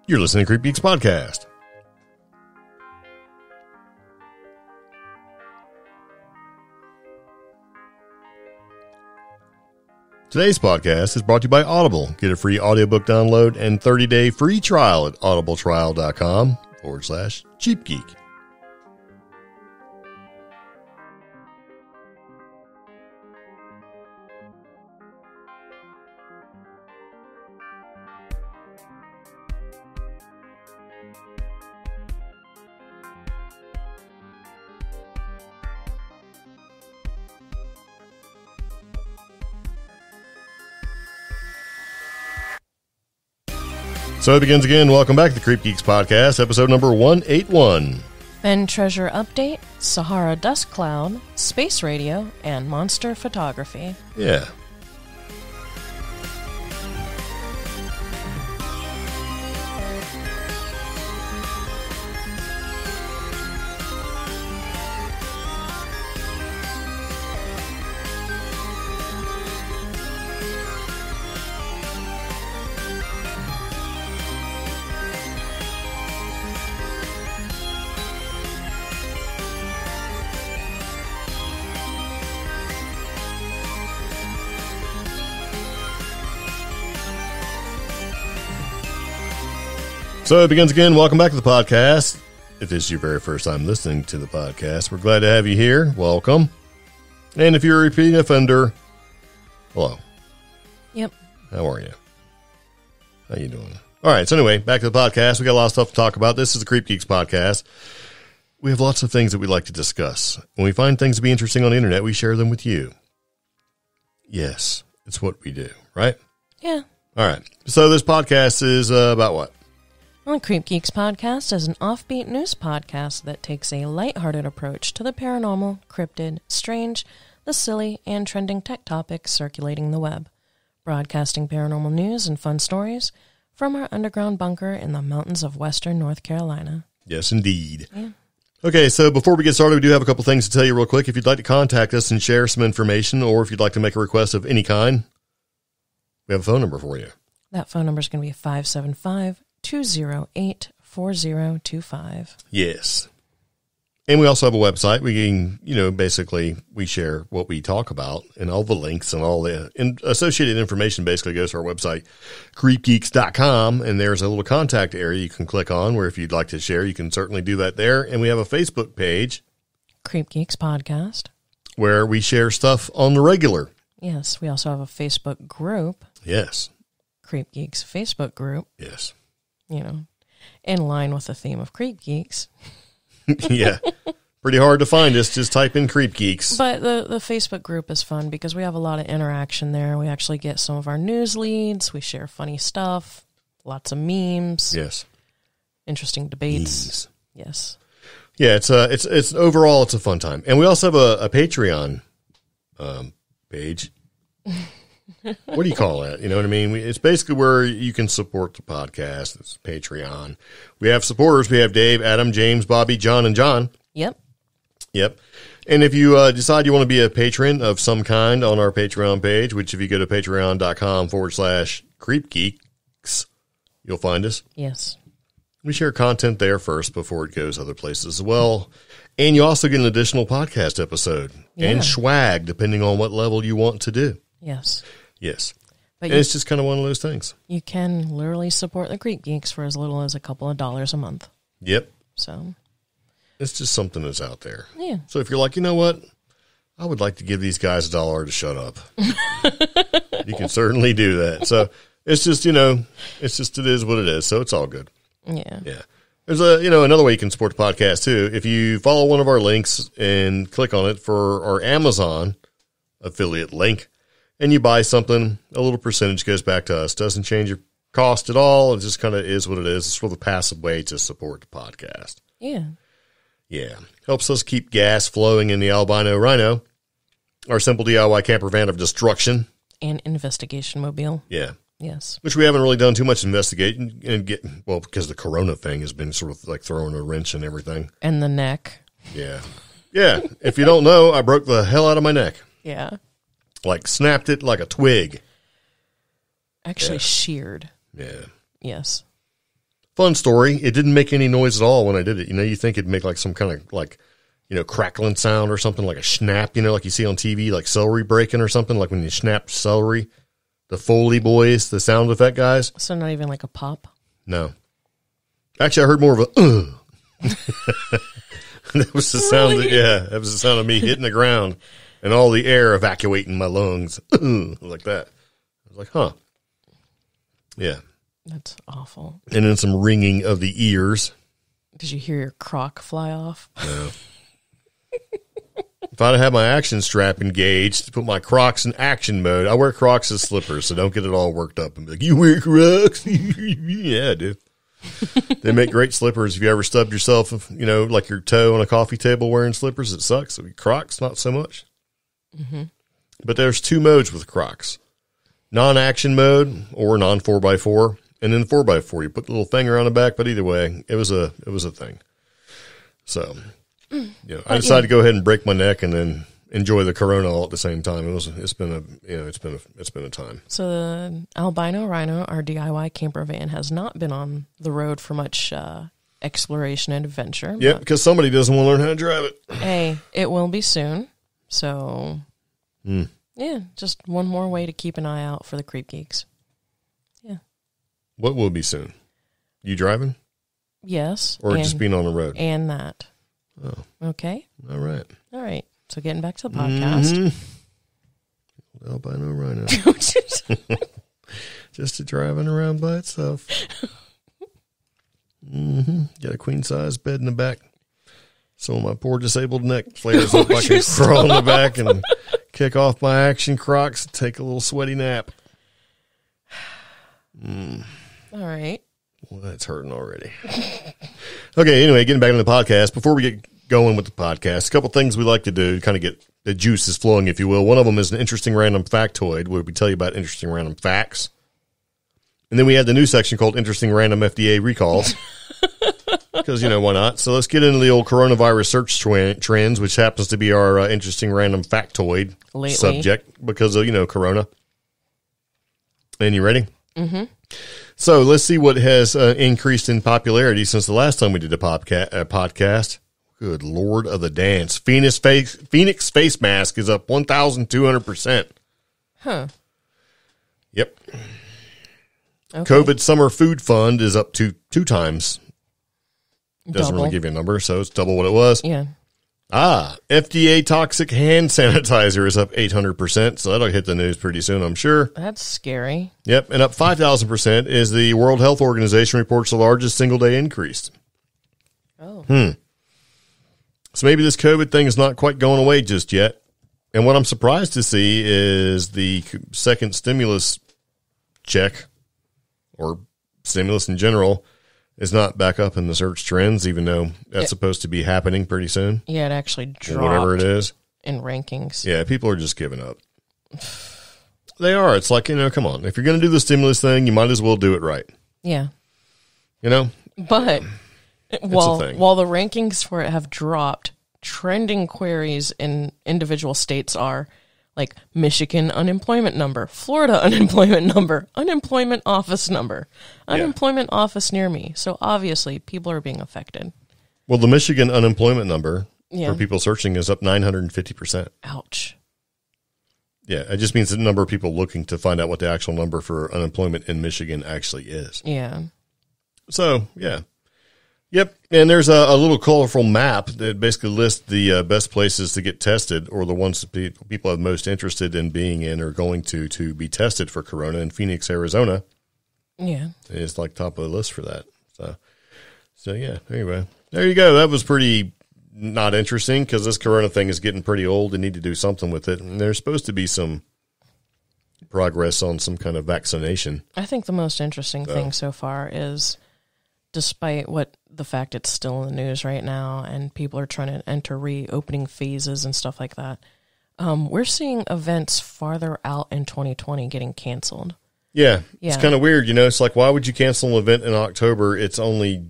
You're listening to CreepGeeks Podcast. Today's podcast is brought to you by Audible. Get a free audiobook download and 30-day free trial at audibletrial.com/cheapgeek. So it begins again. Welcome back to the CreepGeeks Podcast, episode number 181. Fenn treasure update, Sahara dust cloud, space radio, and monster photography. Yeah. So it begins again. Welcome back to the podcast. If this is your very first time listening to the podcast, we're glad to have you here. Welcome. And if you're a repeat offender, hello. Yep. How are you? How you doing? All right. So anyway, back to the podcast. We got a lot of stuff to talk about. This is the CreepGeeks Podcast. We have lots of things that we like to discuss. When we find things to be interesting on the internet, we share them with you. Yes, it's what we do, right? Yeah. All right. So this podcast is about what? Well, CreepGeeks Podcast is an offbeat news podcast that takes a lighthearted approach to the paranormal, cryptid, strange, the silly, and trending tech topics circulating the web, broadcasting paranormal news and fun stories from our underground bunker in the mountains of western North Carolina. Yes, indeed. Yeah. Okay, so before we get started, we do have a couple things to tell you real quick. If you'd like to contact us and share some information, or if you'd like to make a request of any kind, we have a phone number for you. That phone number is going to be 575-208-4025. Yes. And we also have a website. We can, basically we share what we talk about, and all the links and all the associated information basically goes to our website, creepgeeks.com. And there's a little contact area you can click on where if you'd like to share, you can certainly do that there. And we have a Facebook page, CreepGeeks Podcast, where we share stuff on the regular. Yes. We also have a Facebook group. Yes. CreepGeeks Facebook group. Yes. In line with the theme of CreepGeeks. Yeah. Pretty hard to find us. Just type in CreepGeeks. But the Facebook group is fun because we have a lot of interaction there. We actually get some of our news leads. We share funny stuff. Lots of memes. Yes. Interesting debates. Memes. Yes. Yeah, it's overall it's a fun time. And we also have a Patreon page. What do you call that? You know what I mean? It's basically where you can support the podcast. It's Patreon. We have supporters. We have Dave, Adam, James, Bobby, John, and John. Yep. And if you decide you want to be a patron of some kind on our Patreon page, which if you go to patreon.com/CreepGeeks, you'll find us. Yes. We share content there first before it goes other places as well. And you also get an additional podcast episode and swag, depending on what level you want to do. Yes. Yes. But and it's just kind of one of those things. You can literally support the CreepGeeks for as little as a couple of dollars a month. Yep. So it's just something that's out there. Yeah. So if you're like, you know what? I would like to give these guys $1 to shut up. You can certainly do that. So it's just, it is what it is. So it's all good. Yeah. Yeah. There's another way you can support the podcast too. If you follow one of our links and click on it for our Amazon affiliate link, and you buy something, a little percentage goes back to us. Doesn't change your cost at all. It just kind of is what it is. It's sort of a passive way to support the podcast. Yeah. Yeah. Helps us keep gas flowing in the Albino Rhino, our simple DIY camper van of destruction. And investigation mobile. Yeah. Yes. Which we haven't really done too much investigating because the corona thing has been sort of like throwing a wrench in everything. And the neck. Yeah. Yeah. If you don't know, I broke the hell out of my neck. Yeah. Like snapped it like a twig. Actually sheared. Yeah. Yes. Fun story. It didn't make any noise at all when I did it. You think it'd make like some kind of like, crackling sound or something, like a snap, like you see on TV, like celery breaking or something, like when you snap celery. The Foley boys, the sound effect guys. So not even like a pop? No. Actually, I heard more of a That was the sound. That was the sound of me hitting the ground and all the air evacuating my lungs. Like that. I was like, huh. Yeah. That's awful. And then some ringing of the ears. Did you hear your croc fly off? No. If I'd had my action strap engaged to put my Crocs in action mode, I wear Crocs as slippers, so don't get it all worked up and be like, you wear Crocs? Yeah, I do. They make great slippers. If you ever stubbed yourself, like your toe on a coffee table wearing slippers, it sucks. Crocs, not so much. Mm-hmm. But there's 2 modes with Crocs. Non-action mode or non-4x4. And then 4x4, you put the little finger on the back, but either way, it was a thing. So... I decided to go ahead and break my neck and then enjoy the Corona all at the same time. It's been a time. So the Albino Rhino, our DIY camper van, has not been on the road for much exploration and adventure. Yeah, because somebody doesn't want to learn how to drive it. Hey, it will be soon. So, yeah, just one more way to keep an eye out for the Creep Geeks. Yeah. What will be soon? You driving? Yes. Or just being on the road? And that. Oh. Okay. All right. So getting back to the podcast. Mm-hmm. Albino Rhino. Just driving around by itself. Got a queen size bed in the back. So my poor disabled neck flares up. I can crawl in the back and kick off my action Crocs and take a little sweaty nap. All right. Well, that's hurting already. Okay, anyway, getting back into the podcast. Before we get going with the podcast, a couple things we like to do to kind of get the juices flowing, if you will. One of them is an interesting random factoid, where we tell you about interesting random facts. And then we had the new section called Interesting Random FDA Recalls. Because, why not? So let's get into the old coronavirus search trends, which happens to be our interesting random factoid subject because of, Corona. And you ready? Mm-hmm. So let's see what has increased in popularity since the last time we did a podcast. Good Lord of the dance. Phoenix face mask is up 1,200%. Huh. Yep. Okay. COVID Summer Food Fund is up to 2 times. Doesn't Double. really give you a number, so it's double what it was. Yeah. FDA toxic hand sanitizer is up 800%, so that'll hit the news pretty soon, I'm sure. That's scary. Yep, and up 5,000% is the World Health Organization reports the largest single-day increase. Oh. So maybe this COVID thing is not quite going away just yet. And what I'm surprised to see is the second stimulus check, or stimulus in general, is not back up in the search trends, even though that's supposed to be happening pretty soon. Yeah, it actually dropped. Whatever it is. In rankings. Yeah, people are just giving up. They are. It's like, come on. If you're going to do the stimulus thing, you might as well do it right. Yeah. It's But a thing. while the rankings for it have dropped, trending queries in individual states are like Michigan unemployment number, Florida unemployment number, unemployment office number, unemployment office near me. So obviously people are being affected. Well, the Michigan unemployment number for people searching is up 950%. Ouch. Yeah, it just means the number of people looking to find out what the actual number for unemployment in Michigan actually is. Yeah. So, yeah. Yep, and there's a little colorful map that basically lists the best places to get tested, or the ones that people are most interested in being in or going to be tested for corona. In Phoenix, Arizona, is like top of the list for that. So yeah, anyway, there you go. That was pretty not interesting because this corona thing is getting pretty old. They need to do something with it, and there's supposed to be some progress on some kind of vaccination. I think the most interesting thing so far is, despite the fact it's still in the news right now and people are trying to enter reopening phases and stuff like that, we're seeing events farther out in 2020 getting canceled. Yeah. It's kind of weird. It's like, why would you cancel an event in October? It's almost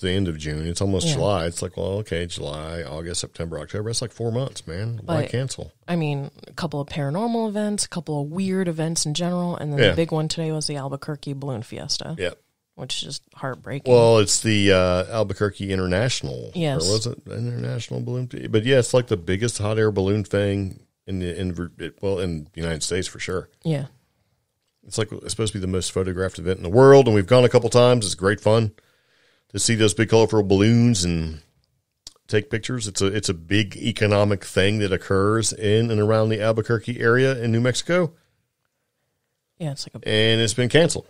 the end of June. It's almost July. It's like, well, okay, July, August, September, October. It's like 4 months, man. Why cancel? I mean, a couple of paranormal events, a couple of weird events in general, and then the big one today was the Albuquerque Balloon Fiesta. Yeah. which is heartbreaking. Well, it's the Albuquerque International. Yes. Or was it International Balloon? But yeah, it's like the biggest hot air balloon thing in the United States for sure. Yeah. It's supposed to be the most photographed event in the world, and we've gone a couple times. It's great fun to see those big colorful balloons and take pictures. It's a big economic thing that occurs in and around the Albuquerque area in New Mexico. Yeah, and it's been canceled.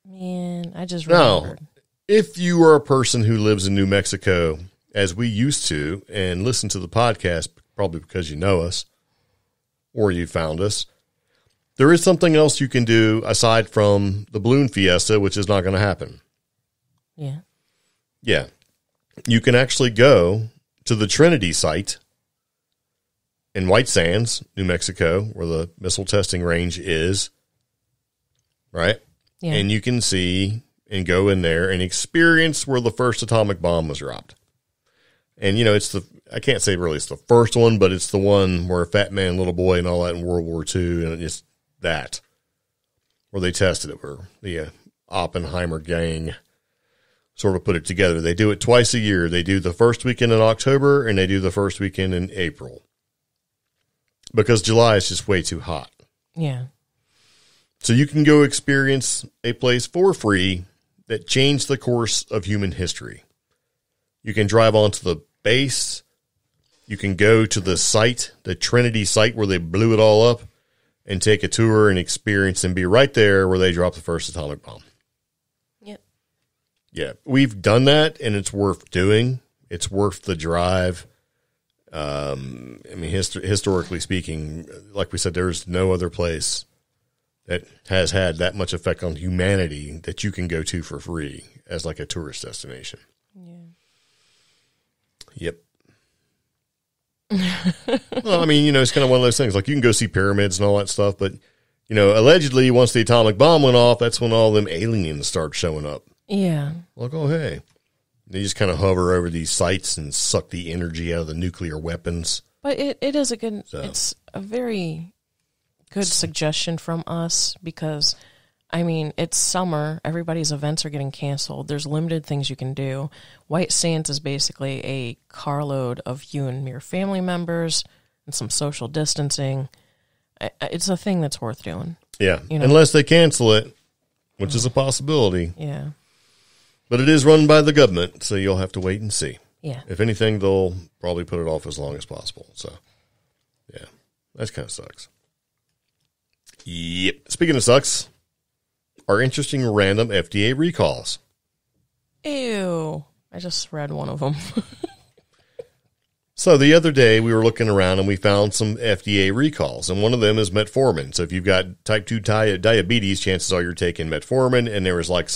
Man, I just remembered. Now, if you are a person who lives in New Mexico, as we used to, and listen to the podcast, probably because you know us or you found us, there is something else you can do aside from the balloon fiesta, which is not going to happen. Yeah. Yeah. You can actually go to the Trinity site in White Sands, New Mexico, where the missile testing range is, right? Yeah. And you can see and go in there and experience where the first atomic bomb was dropped. And, I can't say really it's the first one, but it's the one where Fat Man, Little Boy, and all that in World War II, and it's that, where they tested it, where the Oppenheimer gang sort of put it together. They do it twice a year. They do the first weekend in October, and they do the first weekend in April. Because July is just way too hot. Yeah. So you can go experience a place for free that changed the course of human history. You can drive onto the base. You can go to the site, the Trinity site where they blew it all up, and take a tour and experience and be right there where they dropped the first atomic bomb. Yep. Yeah, we've done that, and it's worth doing. It's worth the drive. Historically speaking, like we said, there's no other place that has had that much effect on humanity that you can go to for free as like a tourist destination. Yeah. Yep. Well, it's kind of one of those things. Like, you can go see pyramids and all that stuff, but, allegedly, once the atomic bomb went off, that's when all them aliens start showing up. Yeah. Like, oh, hey. They just kind of hover over these sites and suck the energy out of the nuclear weapons. But it is it's a very good suggestion from us because, it's summer. Everybody's events are getting canceled. There's limited things you can do. White Sands is basically a carload of you and your family members and some social distancing. It's a thing that's worth doing. Yeah, unless they cancel it, which is a possibility. Yeah. But it is run by the government, so you'll have to wait and see. Yeah. If anything, they'll probably put it off as long as possible. So, yeah, that kind of sucks. Yep. Speaking of sucks, our interesting random FDA recalls. Ew. I just read one of them. So the other day we were looking around and we found some FDA recalls, and one of them is metformin. So if you've got type 2 diabetes, chances are you're taking metformin, and there was like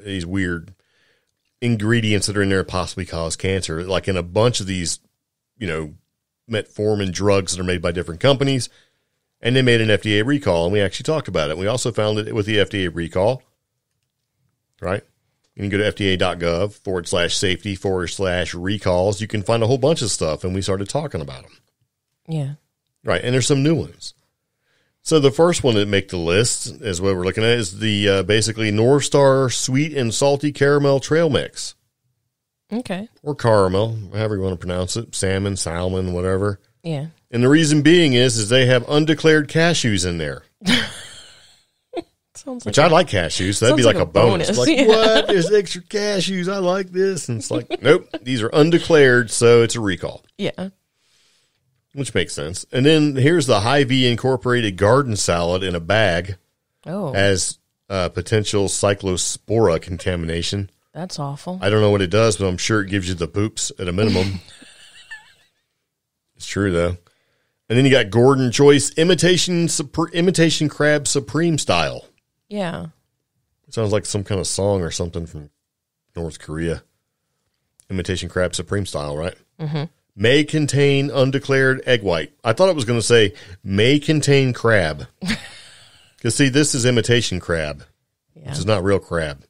these weird ingredients that are in there possibly cause cancer, like in a bunch of these, metformin drugs that are made by different companies. And they made an FDA recall, and we actually talked about it. We also found that with the FDA recall, right? You can go to fda.gov/safety/recalls. You can find a whole bunch of stuff, and we started talking about them. Yeah. Right, and there's some new ones. So the first one that make the list, is what we're looking at, is the basically North Star sweet and salty caramel trail mix. Okay. Or caramel, however you want to pronounce it. Salmon, whatever. Yeah. And the reason being is they have undeclared cashews in there. Which I like cashews, so that'd be like a bonus. Like, yeah. What? There's extra cashews. I like this. And it's like, nope, these are undeclared, so it's a recall. Yeah. Which makes sense. And then here's the Hy-Vee incorporated garden salad in a bag as potential cyclospora contamination. That's awful. I don't know what it does, but I'm sure it gives you the poops at a minimum. It's true, though. And then you got Gordon Choice imitation crab supreme style. Yeah. It sounds like some kind of song or something from North Korea. Imitation crab supreme style, right? Mm-hmm. May contain undeclared egg white. I thought it was going to say may contain crab. Because, see, this is imitation crab, which is not real crab.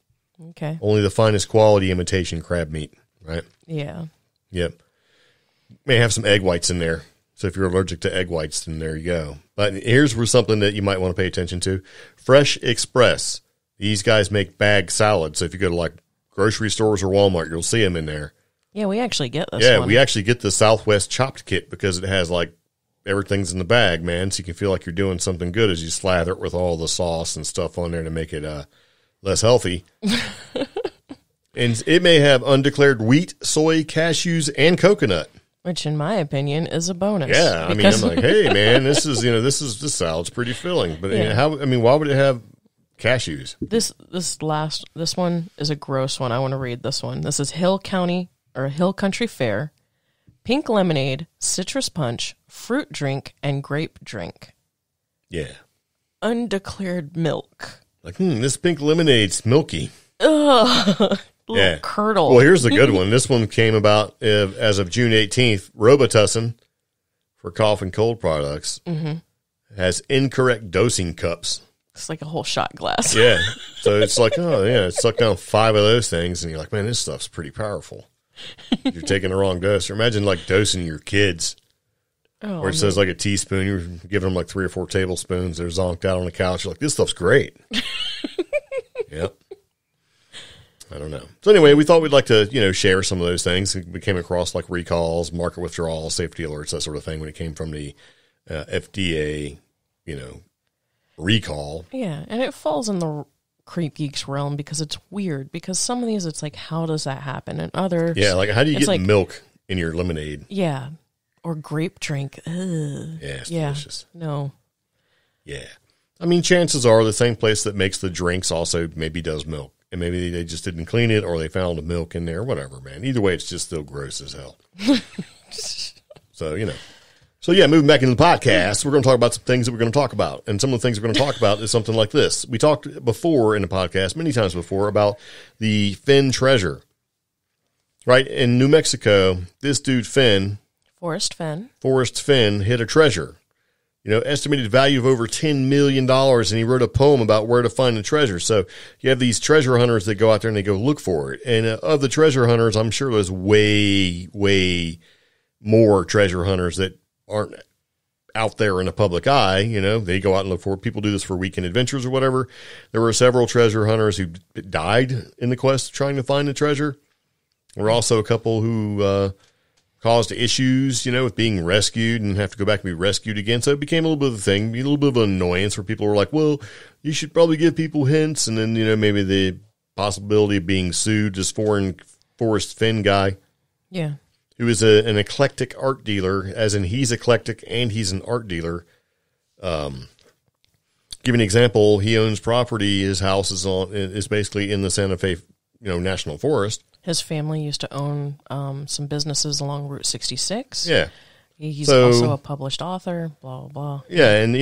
Okay. Only the finest quality imitation crab meat, right? Yeah. Yep. May have some egg whites in there. So if you're allergic to egg whites, then there you go. But here's something that you might want to pay attention to. Fresh Express These guys make bag salads. So if you go to like grocery stores or Walmart, you'll see them in there. Yeah, we actually get this Yeah, one. we actually get the Southwest chopped kit because it has like everything's in the bag, man. So you can feel like you're doing something good as you slather it with all the sauce and stuff on there to make it less healthy. And it may have undeclared wheat, soy, cashews, and coconut. Which, in my opinion, is a bonus. Yeah, I mean, I'm like, hey, man, this salad's pretty filling. But why would it have cashews? This one is a gross one. I want to read this one. This is Hill Country Fair, pink lemonade, citrus punch, fruit drink, and grape drink. Yeah. Undeclared milk. Like, this pink lemonade's milky. Ugh. Little curdle. Well, here's the good one. This one came about as of June 18th. Robitussin for cough and cold products has incorrect dosing cups. It's like a whole shot glass. Yeah. So it's like, it sucked down 5 of those things, and you're like, man, this stuff's pretty powerful. You're taking the wrong dose. Or imagine like dosing your kids. Where it says like a teaspoon, you're giving them like 3 or 4 tablespoons. They're zonked out on the couch. You're like, this stuff's great. Yep. I don't know. So anyway, we thought we'd like to, share some of those things. We came across like recalls, market withdrawals, safety alerts, that sort of thing when it came from the FDA, recall. Yeah, and it falls in the Creep Geeks realm because it's weird. Because some of these, it's like, how does that happen? And others, yeah, like how do you get like, milk in your lemonade? Yeah, or grape drink. Ugh. Yeah, it's delicious. No. Yeah, I mean, chances are the same place that makes the drinks also maybe does milk. And maybe they just didn't clean it or they found the milk in there, whatever, man. Either way, it's just still gross as hell. So, So, yeah, moving back into the podcast, we're going to talk about some things that we're going to talk about. And some of the things we're going to talk about is something like this. We talked before in the podcast, many times before, about the Fenn treasure. Right? In New Mexico, this dude, Fenn. Forrest Fenn hid a treasure. Estimated value of over $10 million, and he wrote a poem about where to find the treasure. So you have these treasure hunters that go out there and they go look for it. And of the treasure hunters, I'm sure there's way, way more treasure hunters that aren't out there in the public eye. They go out and look for it. People do this for weekend adventures or whatever. There were several treasure hunters who died in the quest of trying to find the treasure. There were also a couple who caused issues, with being rescued and have to go back and be rescued again. So it became a little bit of a thing, a little bit of an annoyance where people were like, well, you should probably give people hints. And then, maybe the possibility of being sued, this Forrest Fenn guy. Yeah. Who is an eclectic art dealer, as in he's eclectic and he's an art dealer. Give an example. He owns property. His house is basically in the Santa Fe, National Forest. His family used to own some businesses along Route 66. Yeah. He's also a published author, blah, blah, blah. Yeah, and,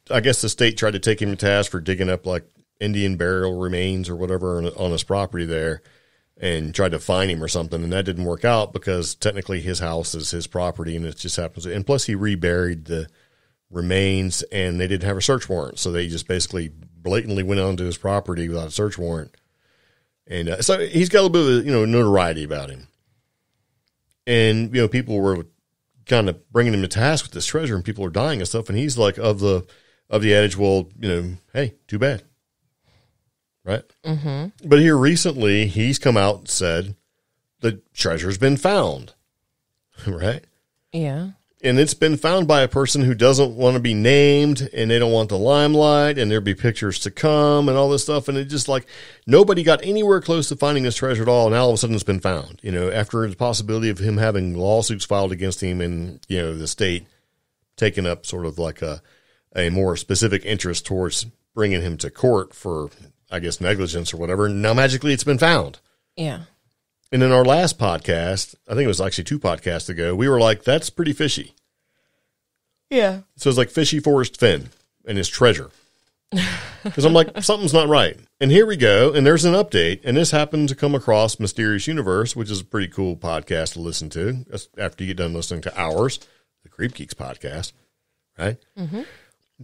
I guess the state tried to take him to task for digging up, like, Indian burial remains or whatever on his property there and tried to fine him or something, and that didn't work out because technically his house is his property, and it just happens. And plus he reburied the remains, and they didn't have a search warrant, so they just basically blatantly went onto his property without a search warrant. And so he's got a little bit of, notoriety about him. And, people were kind of bringing him to task with this treasure, and people are dying and stuff. And he's like of the adage, well, hey, too bad. Right? Mm-hmm. But here recently, he's come out and said the treasure's been found. Right? Yeah. And it's been found by a person who doesn't want to be named, and they don't want the limelight, and there'll be pictures to come and all this stuff. And it just like nobody got anywhere close to finding this treasure at all. And now all of a sudden it's been found, after the possibility of him having lawsuits filed against him and, the state taking up sort of like a more specific interest towards bringing him to court for, I guess, negligence or whatever. Now magically it's been found. Yeah. And in our last podcast, I think it was actually 2 podcasts ago, we were like, that's pretty fishy. Yeah. So it's like fishy Forrest Fenn and his treasure. Because I'm like, something's not right. And here we go. And there's an update. And this happened to come across Mysterious Universe, which is a pretty cool podcast to listen to after you get done listening to ours, the CreepGeeks Podcast, right? Mm-hmm.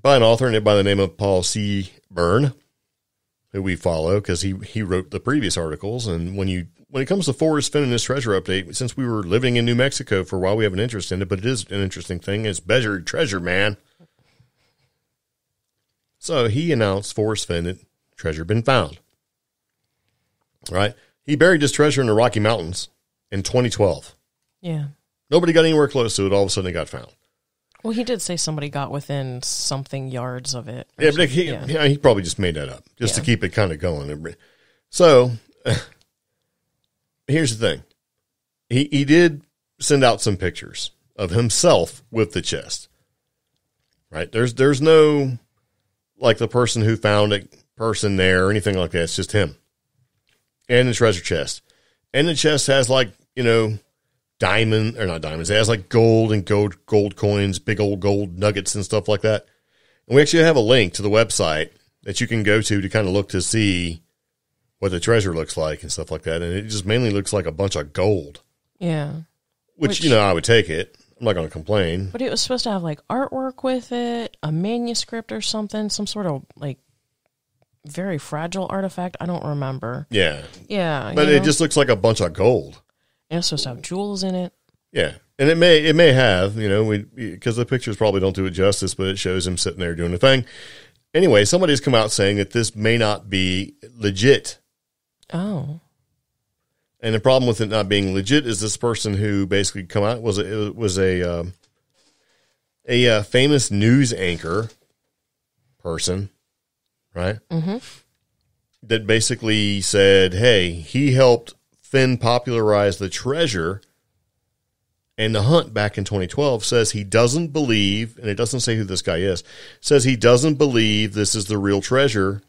By an author by the name of Paul C. Byrne, who we follow because he wrote the previous articles. And when it comes to Forrest Fenn and his treasure update, since we were living in New Mexico for a while, we have an interest in it, but it is an interesting thing. It's buried treasure, man. So he announced, Forrest Fenn, that treasure been found. Right? He buried this treasure in the Rocky Mountains in 2012. Yeah. Nobody got anywhere close to it. All of a sudden, it got found. Well, he did say somebody got within something yards of it. Yeah, but he probably just made that up just to keep it kind of going. So, here's the thing. He did send out some pictures of himself with the chest. Right? There's no, like, the person who found it, person there, or anything like that. It's just him. And the treasure chest. And the chest has, like, not diamonds. It has, like, gold and gold coins, big old gold nuggets and stuff like that. And we actually have a link to the website that you can go to kind of look to see what the treasure looks like and stuff like that. And it just mainly looks like a bunch of gold. Yeah. Which I would take it. I'm not going to complain. But it was supposed to have, like, artwork with it, a manuscript or something, some sort of, like, very fragile artifact. I don't remember. Yeah. Yeah. But it just looks like a bunch of gold. And it's supposed to have jewels in it. Yeah. And it may have, because the pictures probably don't do it justice, but it shows him sitting there doing the thing. Anyway, somebody's come out saying that this may not be legit. Oh. And the problem with it not being legit is this person who basically come out was a famous news anchor person, right? Mm-hmm. That basically said, hey, he helped Fenn popularize the treasure and the hunt back in 2012. Says he doesn't believe, and it doesn't say who this guy is, says he doesn't believe this is the real treasure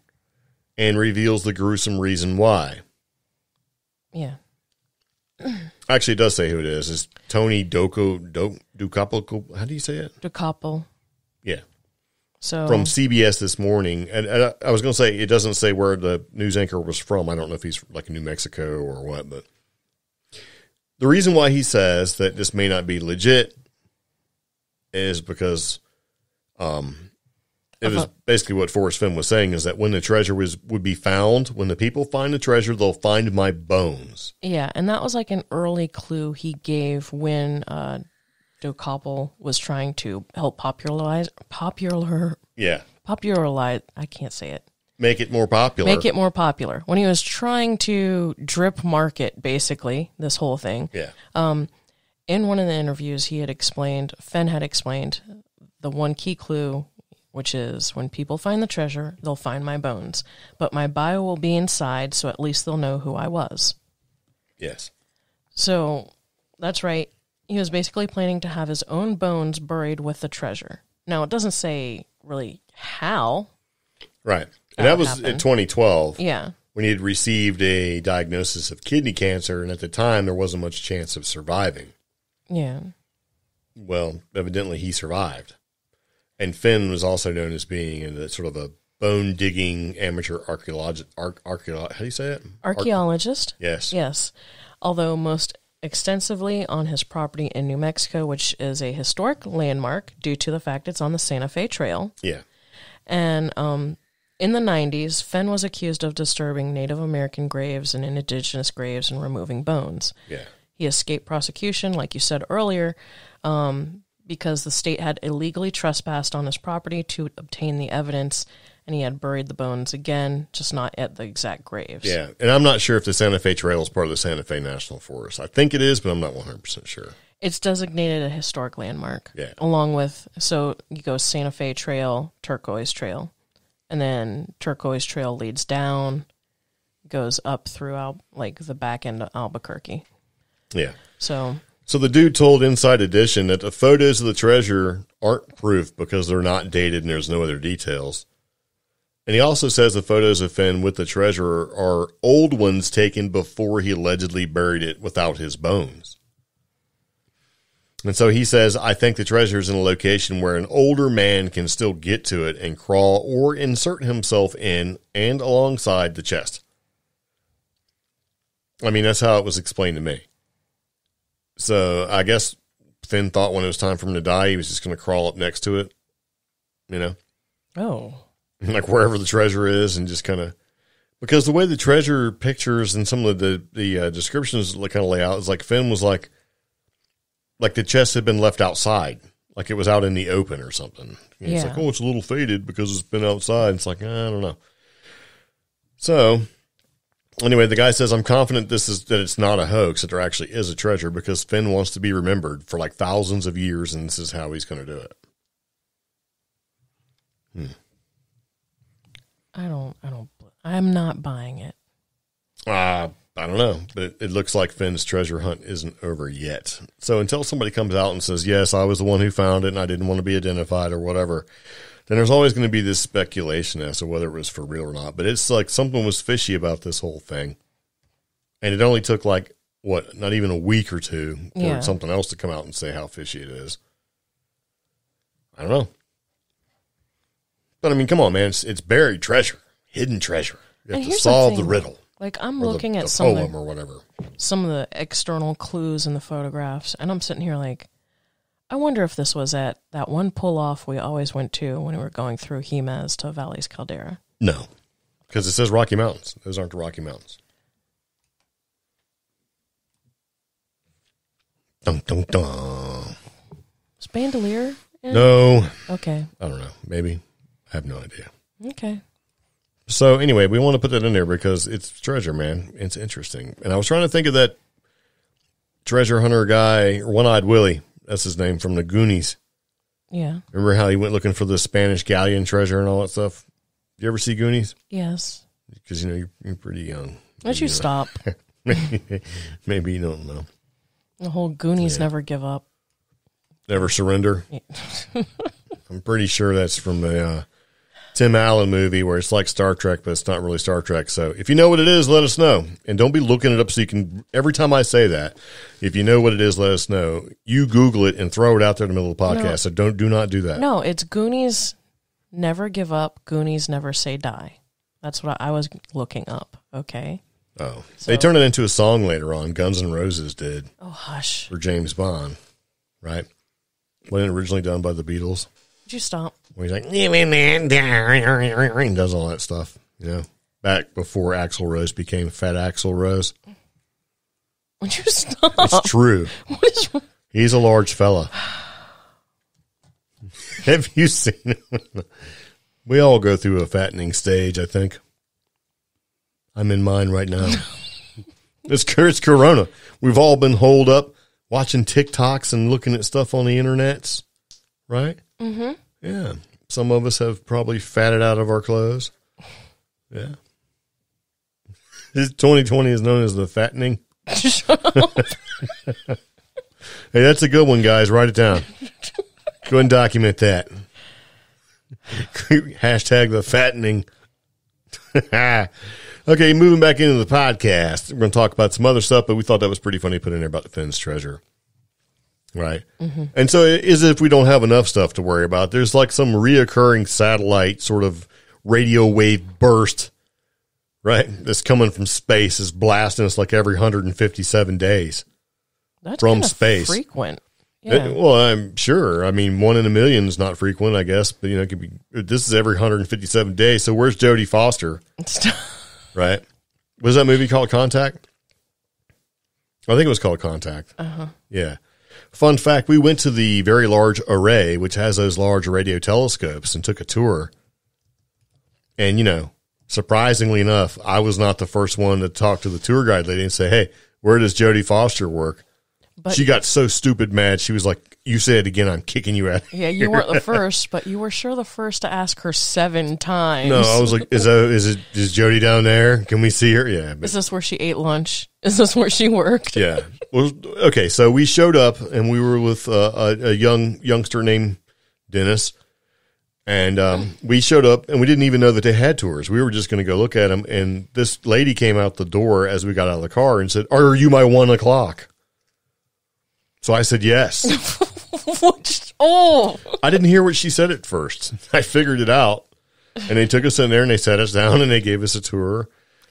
and reveals the gruesome reason why. Yeah. Actually, it does say who it is. It's Tony Ducapel. How do you say it? Ducapel. Yeah. So from CBS this morning. And I was going to say, it doesn't say where the news anchor was from. I don't know if he's like in New Mexico or what, but the reason why he says that this may not be legit is because it was basically what Forrest Fenn was saying, is that when the treasure would be found, when the people find the treasure, they'll find my bones. Yeah, and that was like an early clue he gave when Ducapel was trying to help popularize. I can't say it. Make it more popular. When he was trying to drip market, basically, this whole thing. Yeah. In one of the interviews, Fenn had explained the one key clue, which is when people find the treasure, they'll find my bones. But my bio will be inside, so at least they'll know who I was. Yes. So, that's right. He was basically planning to have his own bones buried with the treasure. Now, it doesn't say really how. Right. And that was happened. in 2012. Yeah. When he had received a diagnosis of kidney cancer, and at the time, there wasn't much chance of surviving. Yeah. Well, evidently he survived. And Fenn was also known as being a sort of a bone-digging amateur archaeologist. How do you say it? Archaeologist. Yes. Yes. Although most extensively on his property in New Mexico, which is a historic landmark due to the fact it's on the Santa Fe Trail. Yeah. And in the 90s, Fenn was accused of disturbing Native American graves and indigenous graves and removing bones. Yeah. He escaped prosecution, like you said earlier, because the state had illegally trespassed on his property to obtain the evidence, and he had buried the bones again, just not at the exact graves. Yeah, and I'm not sure if the Santa Fe Trail is part of the Santa Fe National Forest. I think it is, but I'm not 100% sure. It's designated a historic landmark. Yeah. Along with, so you go Santa Fe Trail, Turquoise Trail, and then Turquoise Trail leads down, goes up through like the back end of Albuquerque. Yeah. So the dude told Inside Edition that the photos of the treasure aren't proof because they're not dated and there's no other details. And he also says the photos of Fenn with the treasure are old ones taken before he allegedly buried it without his bones. And so he says, I think the treasure is in a location where an older man can still get to it and crawl or insert himself in and alongside the chest. I mean, that's how it was explained to me. So I guess Fenn thought when it was time for him to die, he was just going to crawl up next to it, Oh. Like wherever the treasure is, and just kind of, because the way the treasure pictures and some of the descriptions kind of lay out is like Fenn was like the chest had been left outside, like it was out in the open or something. It's like, oh, it's a little faded because it's been outside. It's like, I don't know. So, anyway, the guy says, I'm confident that it's not a hoax, that there actually is a treasure, because Fenn wants to be remembered for like thousands of years, and this is how he's going to do it. I'm not buying it. I don't know, but it looks like Fenn's treasure hunt isn't over yet. So until somebody comes out and says, yes, I was the one who found it and I didn't want to be identified or whatever, then there's always going to be this speculation as to whether it was for real or not. But it's like something was fishy about this whole thing. And it only took not even a week or two for something else to come out and say how fishy it is. I don't know. But I mean, come on, man. It's buried treasure, hidden treasure. You have to solve the riddle. Like, I'm looking at the some poem or whatever. Some of the external clues in the photographs, and I'm sitting here like, I wonder if this was at that one pull-off we always went to when we were going through Jemez to Valles Caldera. No, because it says Rocky Mountains. Those aren't the Rocky Mountains. Dun, dun, dun. Is Bandelier in? No. Okay. I don't know. Maybe. I have no idea. Okay. So anyway, we want to put that in there because it's treasure, man. It's interesting. And I was trying to think of that treasure hunter guy, One-Eyed Willie. That's his name, from the Goonies. Yeah. Remember how he went looking for the Spanish galleon treasure and all that stuff? Did you ever see Goonies? Yes. Because, you're pretty young. Why'd you stop? Maybe you don't know. The whole Goonies never give up. Never surrender? I'm pretty sure that's from the Tim Allen movie where it's like Star Trek, but it's not really Star Trek. So if you know what it is, let us know. And don't be looking it up so you can, every time I say that, if you know what it is, let us know. You Google it and throw it out there in the middle of the podcast. No. So do not do that. No, it's Goonies never give up. Goonies never say die. That's what I was looking up. Okay. Oh, so, they turned it into a song later on. Guns N' Roses did. Oh, hush. For James Bond, right? Wasn't it originally done by the Beatles? Would you stop? Where he's like, does all that stuff, back before Axl Rose became Fat Axl Rose. Would you stop? It's true. What is? He's a large fella. Have you seen him? We all go through a fattening stage, I think. I'm in mine right now. It's Corona. We've all been holed up watching TikToks and looking at stuff on the internets, right? Mm-hmm. Yeah. Some of us have probably fatted out of our clothes. Yeah. 2020 is known as the fattening. Shut up. Hey, that's a good one, guys. Write it down. Go ahead and document that. Hashtag the fattening. Okay, moving back into the podcast. We're going to talk about some other stuff, but we thought that was pretty funny to put in there about the Fenn's treasure. Right. Mm-hmm. And so it is if we don't have enough stuff to worry about. There's like some reoccurring satellite sort of radio wave burst, right? That's coming from space, is blasting us like every 157 days. That's from space. Frequent. Yeah. Well, I'm sure. I mean, 1 in a million is not frequent, I guess, but it could be. This is every 157 days. So where's Jodie Foster? Right? Was that movie called Contact? I think it was called Contact. Uh-huh. Yeah. Fun fact, we went to the Very Large Array, which has those large radio telescopes, and took a tour. And, surprisingly enough, I was not the first one to talk to the tour guide lady and say, hey, where does Jodie Foster work? But she got so stupid mad. She was like, you say it again, I'm kicking you out. Yeah, you weren't the first, but you were sure the first to ask her 7 times. No, I was like, is Jodie down there? Can we see her? Yeah. But, is this where she ate lunch? Is this where she worked? Yeah. Well, okay, so we showed up, and we were with a youngster named Dennis, and we showed up, and we didn't even know that they had tours. We were just going to go look at them, and this lady came out the door as we got out of the car and said, are you my 1 o'clock? So I said yes. Oh! I didn't hear what she said at first. I figured it out, and they took us in there, and they sat us down, and they gave us a tour.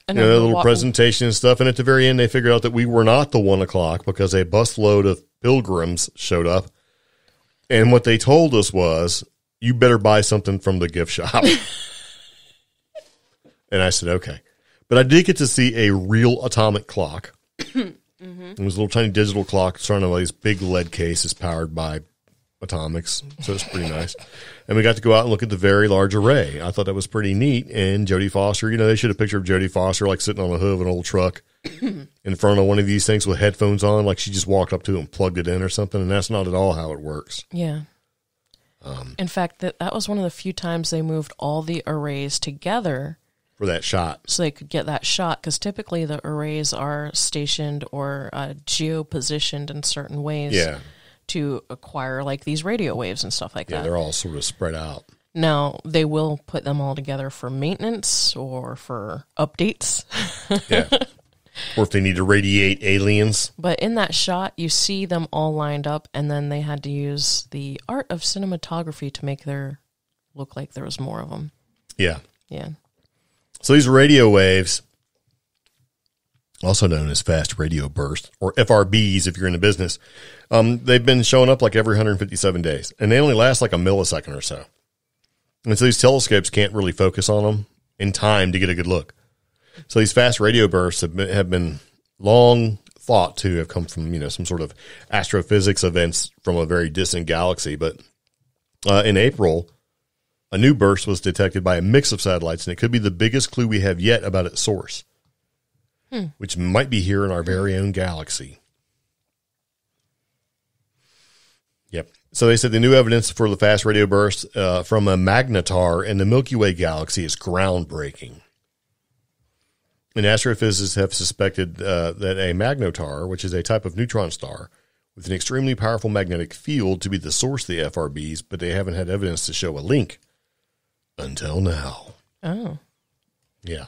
And a little presentation and stuff. And at the very end, they figured out that we were not the 1 o'clock because a busload of pilgrims showed up. And what they told us was, you better buy something from the gift shop. And I said, okay. But I did get to see a real atomic clock. Mm-hmm. It was a little tiny digital clock surrounded by these big lead cases powered by atomics, so it's pretty nice. And we got to go out and look at the Very Large Array. I thought that was pretty neat. And Jodie Foster, they showed a picture of Jodie Foster like sitting on the hood of an old truck in front of one of these things with headphones on, like she just walked up to it and plugged it in or something. And that's not at all how it works. Yeah. In fact, that was one of the few times they moved all the arrays together for that shot, so they could get that shot. Because typically the arrays are stationed or geo-positioned in certain ways. Yeah. To acquire like these radio waves and stuff like that. Yeah, they're all sort of spread out. Now, they will put them all together for maintenance or for updates. Yeah. Or if they need to radiate aliens. But in that shot, you see them all lined up, and then they had to use the art of cinematography to make there look like there was more of them. Yeah. Yeah. So these radio waves, also known as fast radio bursts, or FRBs if you're in the business, they've been showing up like every 157 days, and they only last like a millisecond or so. And so these telescopes can't really focus on them in time to get a good look. So these fast radio bursts have been long thought to have come from, some sort of astrophysics events from a very distant galaxy. But in April, a new burst was detected by a mix of satellites, and it could be the biggest clue we have yet about its source. Which might be here in our very own galaxy. Yep. So they said the new evidence for the fast radio burst from a magnetar in the Milky Way galaxy is groundbreaking. And astrophysicists have suspected that a magnetar, which is a type of neutron star with an extremely powerful magnetic field, to be the source of the FRBs, but they haven't had evidence to show a link until now. Oh. Yeah.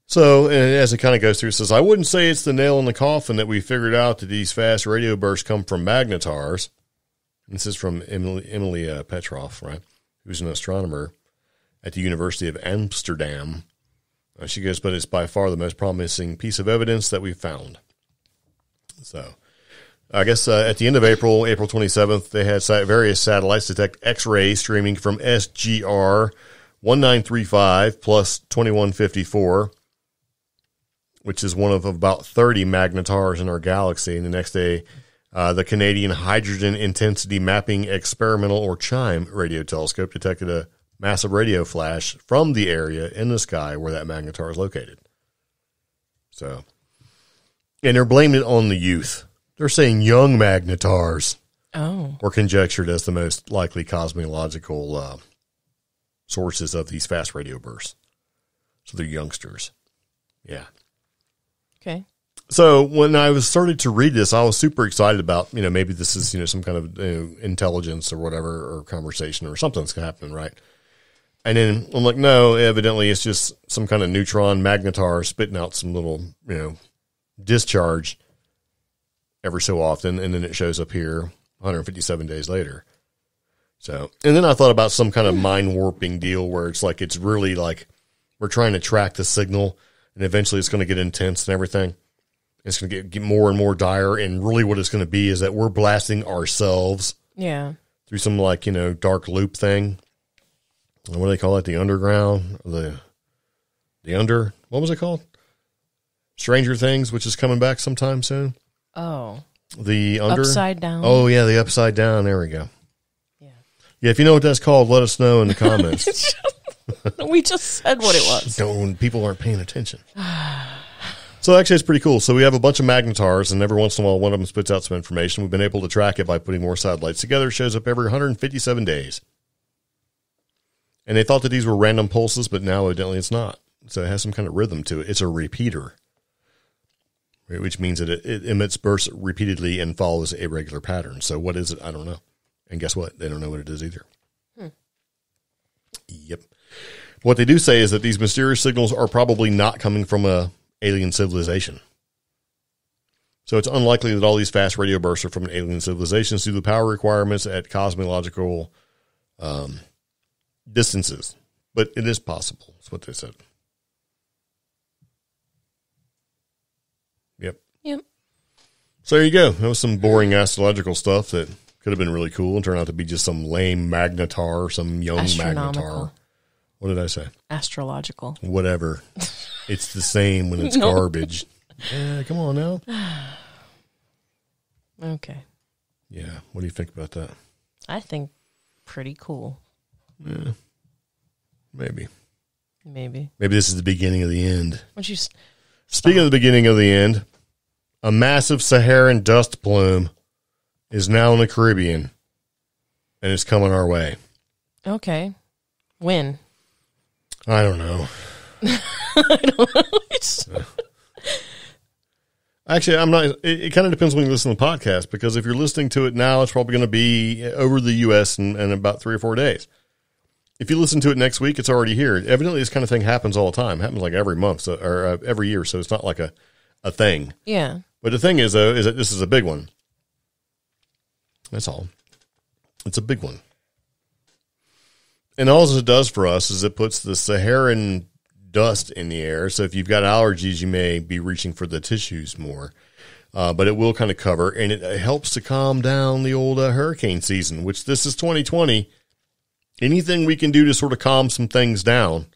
So, as it kind of goes through, it says, I wouldn't say it's the nail in the coffin that we figured out that these fast radio bursts come from magnetars. And this is from Emily Petroff, right, who's an astronomer at the University of Amsterdam. She goes, but it's by far the most promising piece of evidence that we've found. So, I guess at the end of April 27th, they had various satellites detect X-rays streaming from SGR 1935 plus 2154, which is one of about 30 magnetars in our galaxy. And the next day, the Canadian Hydrogen Intensity Mapping Experimental, or CHIME, radio telescope detected a massive radio flash from the area in the sky where that magnetar is located. So, and they're blaming it on the youth. They're saying young magnetars were conjectured as the most likely cosmological sources of these fast radio bursts. So they're youngsters. Yeah. Okay. So when I was started to read this, I was super excited about, maybe this is, some kind of intelligence or whatever, or conversation or something's happening, right? And then I'm like, no, evidently it's just some kind of neutron magnetar spitting out some little, discharge every so often. And then it shows up here 157 days later. So, and then I thought about some kind of mind warping deal where it's like, it's really like we're trying to track the signal, and eventually it's going to get intense and everything. It's going to get more and more dire. And really what it's going to be is that we're blasting ourselves through some dark loop thing. What do they call it? The underground, the what was it called? Stranger Things, which is coming back sometime soon. Oh, the upside down. Oh yeah. The upside down. There we go. Yeah, if you know what that's called, let us know in the comments. We just said what it was. When people aren't paying attention. So actually, it's pretty cool. So we have a bunch of magnetars, and every once in a while, one of them spits out some information. We've been able to track it by putting more satellites together. It shows up every 157 days. And they thought that these were random pulses, but now evidently it's not. So it has some kind of rhythm to it. It's a repeater, which means that it emits bursts repeatedly and follows a regular pattern. So what is it? I don't know. And guess what? They don't know what it is either. Yep. What they do say is that these mysterious signals are probably not coming from a alien civilization. So it's unlikely that all these fast radio bursts are from an alien civilization due to the power requirements at cosmological distances. But it is possible. That's what they said. Yep. So there you go. That was some boring astrological stuff that could have been really cool and turned out to be just some lame magnetar, some young magnetar. What did I say? Astrological. Whatever. It's the same when it's garbage. Come on now. Okay. Yeah. What do you think about that? I think pretty cool. Yeah. Maybe. Maybe this is the beginning of the end. Would you Speaking of the beginning of the end, a massive Saharan dust plume is now in the Caribbean, and it's coming our way. Okay. When? I don't know. I don't know. Actually, I'm not. It kind of depends when you listen to the podcast, because if you're listening to it now, it's probably going to be over the U.S. in about 3 or 4 days. If you listen to it next week, it's already here. Evidently, this kind of thing happens all the time. It happens like every month or every year, so it's not like a thing. Yeah. But the thing is, though, is that this is a big one. That's all. It's a big one. And all it does for us is it puts the Saharan dust in the air. So if you've got allergies, you may be reaching for the tissues more. But it will kind of cover, and it helps to calm down the old hurricane season, which this is 2020. Anything we can do to sort of calm some things down.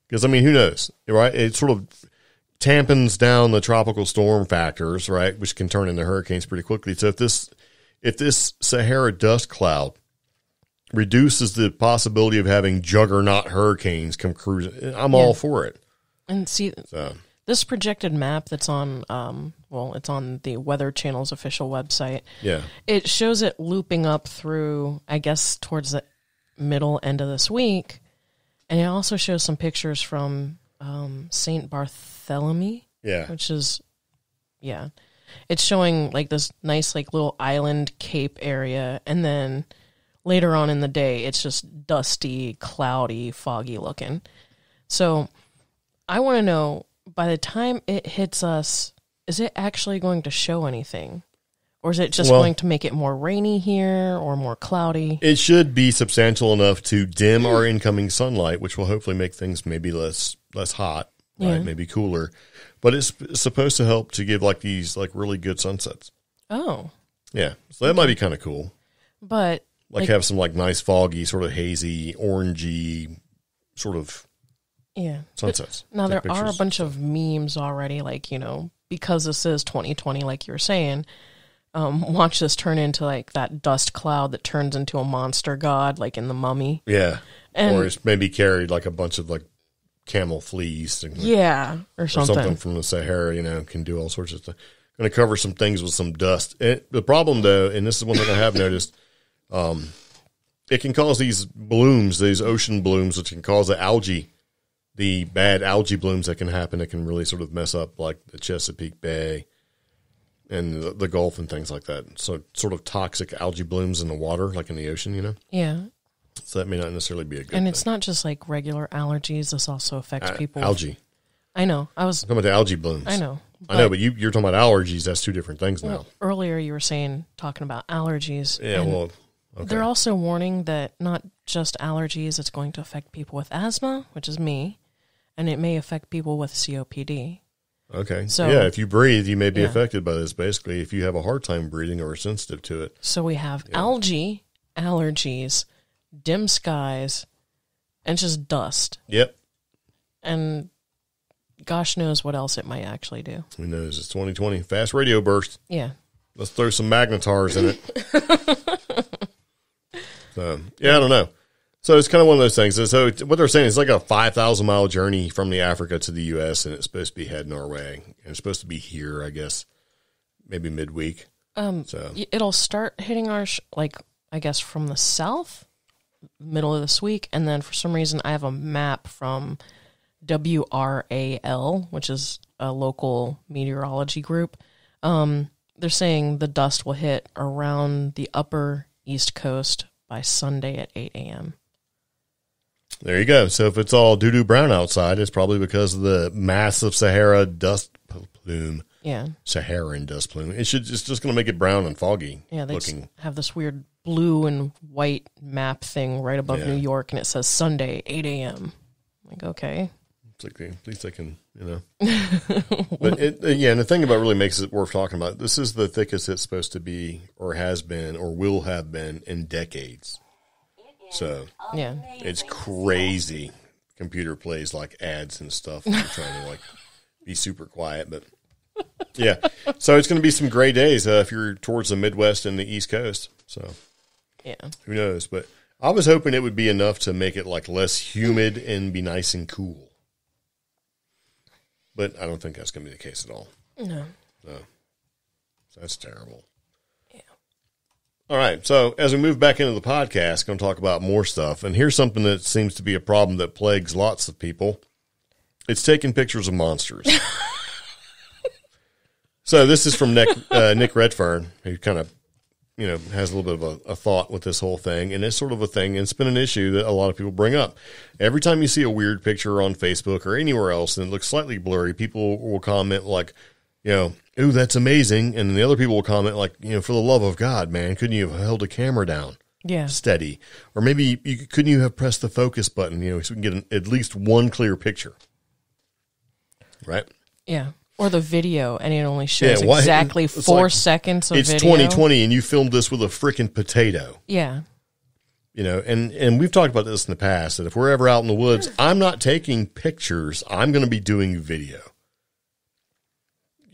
Because, I mean, who knows, right? It sort of tampons down the tropical storm factors, right, which can turn into hurricanes pretty quickly. So if this Sahara dust cloud reduces the possibility of having juggernaut hurricanes come cruising, I'm all for it. And see, this projected map that's on, it's on the Weather Channel's official website. Yeah. It shows it looping up through, I guess, towards the middle end of this week. And it also shows some pictures from St. Bartholomew. Yeah. Which is, yeah. It's showing like this nice like little island cape area, and then later on in the day it's just dusty, cloudy, foggy looking. So I want to know, by the time it hits us, is it actually going to show anything? Or is it just going to make it more rainy here or more cloudy? It should be substantial enough to dim our incoming sunlight, which will hopefully make things maybe less hot, right? Yeah. Maybe cooler. But it's supposed to help to give like these like really good sunsets. Oh. Yeah. So that might be kind of cool. But like have some like nice foggy, sort of hazy, orangey sort of sunsets. Now there are a bunch of memes already, like, you know, because this is 2020, like you were saying, watch this turn into like that dust cloud that turns into a monster god, like in The Mummy. Yeah. And, or it's maybe carried like a bunch of like camel fleas. Or something from the Sahara, you know, can do all sorts of stuff. Going to cover some things with some dust. The problem, though, and this is one thing I have noticed, it can cause these blooms, these ocean blooms, which can cause the bad algae blooms that can happen. It can really sort of mess up like the Chesapeake Bay and the Gulf and things like that. So sort of toxic algae blooms in the water, like in the ocean, you know? Yeah. So that may not necessarily be a good thing. And it's not just like regular allergies. This also affects people. Algae. I know. I'm talking about the algae blooms. I know. But you're talking about allergies. That's two different things now. Earlier you were talking about allergies. Yeah, okay. They're also warning that not just allergies, it's going to affect people with asthma, which is me, and it may affect people with COPD. Okay. So, yeah, if you breathe, you may be affected by this, basically, if you have a hard time breathing or are sensitive to it. So we have algae, allergies, dim skies, and just dust. Yep. And gosh knows what else it might actually do. Who knows? It's 2020. Fast radio burst. Yeah. Let's throw some magnetars in it. So, yeah, I don't know. So it's kind of one of those things. So what they're saying is like a 5,000-mile journey from the Africa to the U.S., and it's supposed to be heading our way. And it's supposed to be here, I guess, maybe midweek. So it'll start hitting our, I guess, from the south, middle of this week. And then for some reason, I have a map from WRAL, which is a local meteorology group. They're saying the dust will hit around the upper East Coast by Sunday at 8 a.m. There you go. So if it's all doo-doo brown outside, it's probably because of the massive Sahara dust plume. Yeah. Saharan dust plume. It's just going to make it brown and foggy. Yeah, they looking. have this weird blue and white map thing right above New York, and it says Sunday, 8 a.m. Like, okay. It's like at least they can, you know. But and the thing about really makes it worth talking about, this is the thickest it's supposed to be or has been or will have been in decades. So it's crazy. Computer plays like ads and stuff. I'm trying to like be super quiet, but yeah. So it's going to be some gray days if you're towards the Midwest and the East Coast. So Yeah. Who knows? But I was hoping it would be enough to make it like less humid and be nice and cool. But I don't think that's going to be the case at all. No. So that's terrible. Yeah. All right. So as we move back into the podcast, I'm going to talk about more stuff. And here's something that seems to be a problem that plagues lots of people. It's taking pictures of monsters. So this is from Nick Redfern, who kind of, has a little bit of a thought with this whole thing. And it's sort of a thing. And it's been an issue that a lot of people bring up. Every time you see a weird picture on Facebook or anywhere else and it looks slightly blurry, people will comment like, ooh, that's amazing. And then the other people will comment like, for the love of God, man, couldn't you have held a camera down? Yeah. Steady. Or maybe couldn't you have pressed the focus button, so we can get at least one clear picture. Right? Yeah. Or the video, and it only shows exactly 4 seconds of video. It's 2020, and you filmed this with a freaking potato. Yeah. And we've talked about this in the past, that if we're ever out in the woods, I'm not taking pictures. I'm going to be doing video.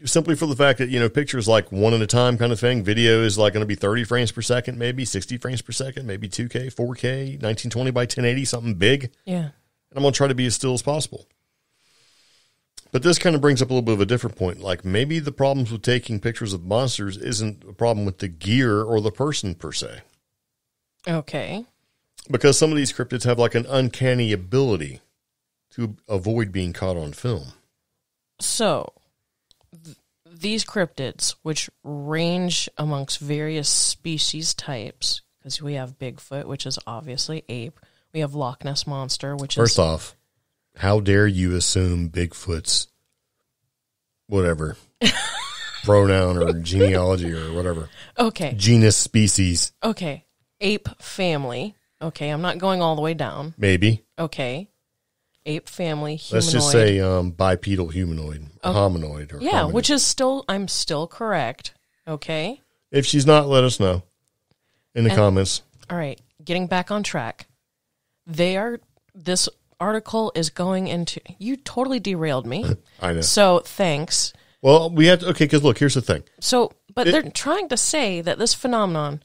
Simply for the fact that, pictures like one at a time kind of thing. Video is like going to be 30 frames per second, maybe 60 frames per second, maybe 2K, 4K, 1920 by 1080, something big. Yeah. And I'm going to try to be as still as possible. But this kind of brings up a little bit of a different point. Like maybe the problems with taking pictures of monsters isn't a problem with the gear or the person per se. Okay. Because some of these cryptids have like an uncanny ability to avoid being caught on film. So these cryptids, which range amongst various species types, because we have Bigfoot, which is obviously ape. We have Loch Ness Monster, which First off, how dare you assume Bigfoot's whatever pronoun or genealogy or whatever. Okay. Genus, species. Okay. Ape family. Okay. I'm not going all the way down. Maybe. Okay. Ape family, humanoid. Let's just say bipedal humanoid, hominoid. Or yeah, hominid. which is I'm still correct. Okay. If she's not, let us know in the comments. All right. Getting back on track. This article is going into, you totally derailed me. I know. So thanks. Well, we have to, okay, because look, here's the thing. So, but they're trying to say that this phenomenon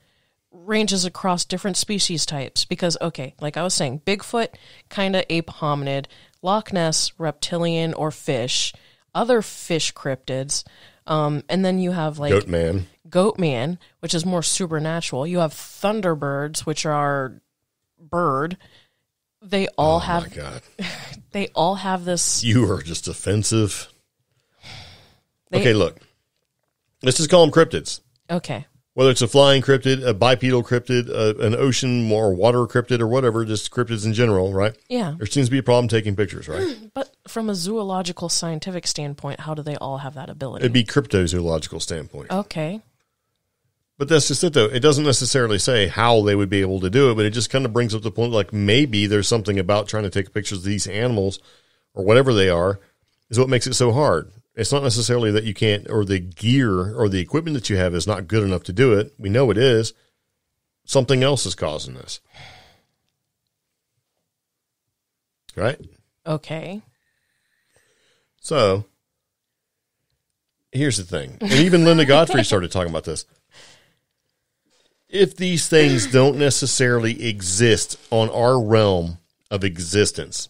ranges across different species types because, okay, like I was saying, Bigfoot, kind of ape hominid, Loch Ness, reptilian or fish, other fish cryptids, and then you have like Goatman, which is more supernatural. You have Thunderbirds, which are bird. They all have. Oh my God! They all have this. You are just offensive. Okay, look. Let's just call them cryptids. Okay. Whether it's a flying cryptid, a bipedal cryptid, an ocean or water cryptid, or whatever, just cryptids in general, right? Yeah. There seems to be a problem taking pictures, right? But from a zoological, scientific standpoint, how do they all have that ability? It'd be cryptozoological standpoint. Okay. But that's just it, though. It doesn't necessarily say how they would be able to do it, but it just kind of brings up the point, like maybe there's something about trying to take pictures of these animals or whatever they are is what makes it so hard. It's not necessarily that you can't, or the gear or the equipment that you have is not good enough to do it. We know it is. Something else is causing this. Right? Okay. So, here's the thing. And even Linda Godfrey started talking about this. If these things don't necessarily exist on our realm of existence,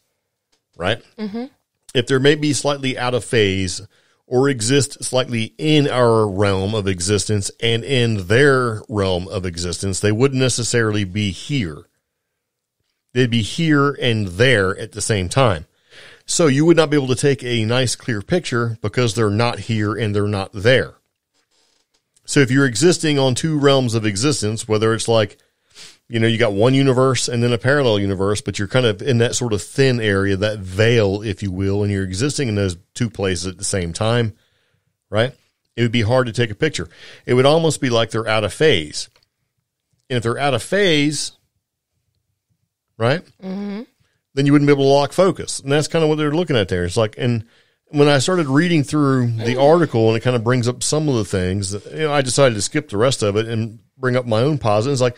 right? Mm-hmm. If they may be slightly out of phase or exist slightly in our realm of existence and in their realm of existence, they wouldn't necessarily be here. They'd be here and there at the same time. So you would not be able to take a nice clear picture because they're not here and they're not there. So if you're existing on two realms of existence, whether it's like, you got one universe and then a parallel universe, but you're kind of in that sort of thin area, that veil, if you will, and you're existing in those two places at the same time, right? It would be hard to take a picture. It would almost be like they're out of phase. And if they're out of phase, right, then you wouldn't be able to lock focus. And that's kind of what they're looking at there. It's like, and when I started reading through the article and it kind of brings up some of the things, I decided to skip the rest of it and bring up my own positives. Like,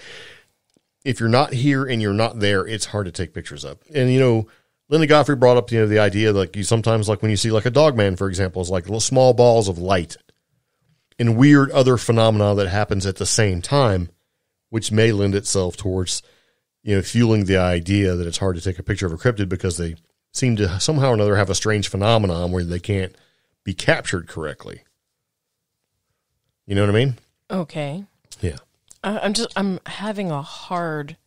if you're not here and you're not there, it's hard to take pictures of. And, Linda Godfrey brought up, the idea, like you sometimes, like when you see like a dogman, for example, is like little small balls of light and weird other phenomena that happens at the same time which may lend itself towards, fueling the idea that it's hard to take a picture of a cryptid because they seem to somehow or another have a strange phenomenon where they can't be captured correctly. You know what I mean? Okay. Yeah. I'm having a hard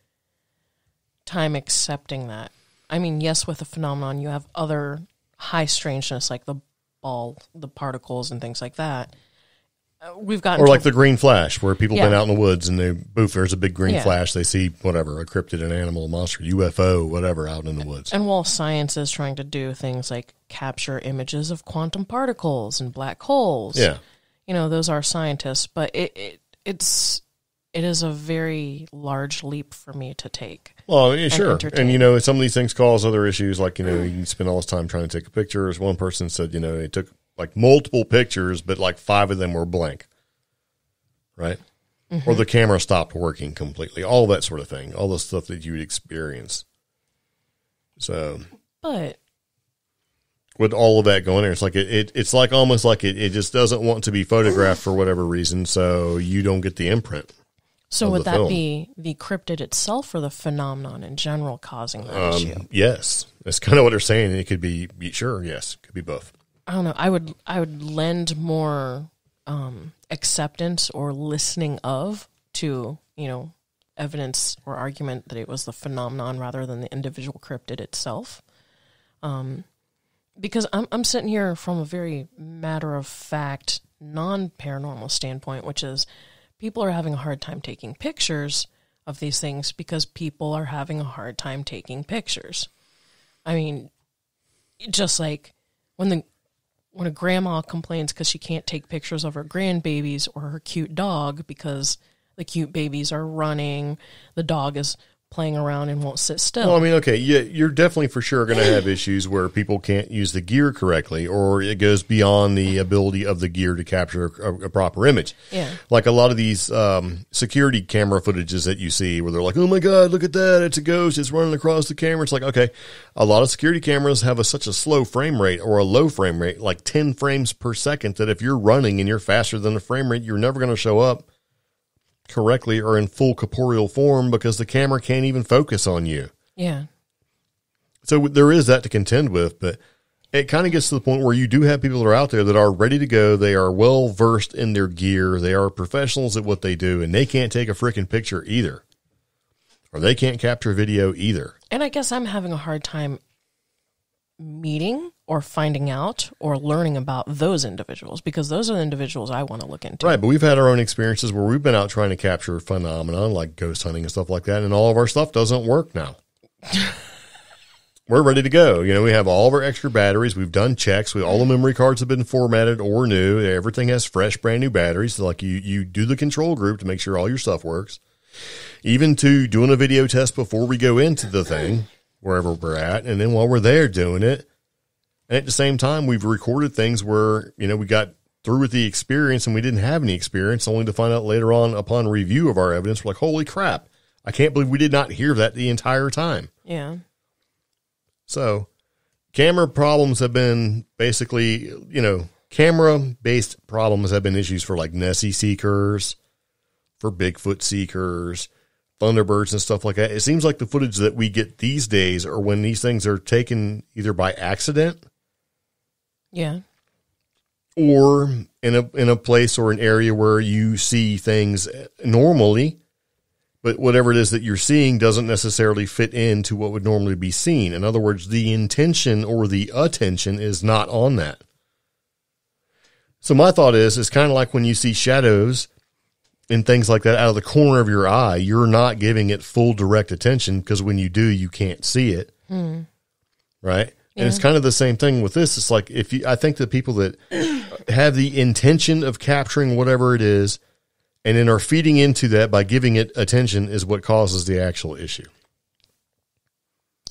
time accepting that. I mean, yes, with a phenomenon, you have other high strangeness like the particles and things like that. We've gotten or like the green flash, where people been out in the woods and there's a big green Yeah. flash. They see whatever, a cryptid, an animal, a monster, UFO, whatever, out in the woods. And while science is trying to do things like capture images of quantum particles and black holes, Yeah. Those are scientists, but it is a very large leap for me to take. Well, yeah, sure. entertain. And, some of these things cause other issues. Like, you can spend all this time trying to take a picture. As one person said, it took like multiple pictures, but like 5 of them were blank. Right? Mm-hmm. Or the camera stopped working completely. All that sort of thing. All the stuff that you would experience. So. But. With all of that going there, it's like it's like almost like it just doesn't want to be photographed for whatever reason, so you don't get the imprint. So would that film. be the cryptid itself or the phenomenon in general causing that issue? Yes. That's kind of what they're saying. It could be, sure, yes. It could be both. I don't know. I would lend more acceptance or listening to, evidence or argument that it was the phenomenon rather than the individual cryptid itself. Because I'm sitting here from a very matter-of-fact, non-paranormal standpoint, which is people are having a hard time taking pictures of these things because people are having a hard time taking pictures. I mean, just like when a grandma complains because she can't take pictures of her grandbabies or her cute dog because the cute babies are running, the dog is playing around and won't sit still. Well, I mean, okay, yeah, you're definitely for sure going to have issues where people can't use the gear correctly, or it goes beyond the ability of the gear to capture a proper image. Yeah. Like a lot of these security camera footages that you see where they're like, oh my God, look at that, it's a ghost, it's running across the camera. It's like, okay, a lot of security cameras have such a slow frame rate or a low frame rate, like 10 frames per second, that if you're running and you're faster than the frame rate, you're never going to show up correctly or in full corporeal form because the camera can't even focus on you. Yeah. So there is that to contend with, but it kind of gets to the point where you do have people that are out there that are ready to go. They are well versed in their gear. They are professionals at what they do, and they can't take a freaking picture either, or they can't capture video either. And I guess I'm having a hard time meeting or finding out or learning about those individuals because those are the individuals I want to look into. Right, but we've had our own experiences where we've been out trying to capture phenomenon like ghost hunting and stuff like that, and all of our stuff doesn't work now. We're ready to go. We have all of our extra batteries. We've done checks. All the memory cards have been formatted or new. Everything has fresh, brand new batteries. So like you do the control group to make sure all your stuff works. Even to doing a video test before we go into the thing, wherever we're at, and then while we're there doing it, and at the same time, we've recorded things where, we got through with the experience and we didn't have any experience, only to find out later on upon review of our evidence, we're like, holy crap, I can't believe we did not hear that the entire time. Yeah. So camera problems have been basically, camera-based problems have been issues for like Nessie seekers, for Bigfoot seekers, Thunderbirds and stuff like that. It seems like the footage that we get these days are when these things are taken either by accident, yeah, or in a place or an area where you see things normally, but whatever it is that you're seeing doesn't necessarily fit into what would normally be seen. In other words, the intention or the attention is not on that. So my thought is, it's kind of like when you see shadows and things like that out of the corner of your eye, you're not giving it full direct attention because when you do, you can't see it. Right? And it's kind of the same thing with this. It's like I think the people that have the intention of capturing whatever it is and then are feeding into that by giving it attention is what causes the actual issue.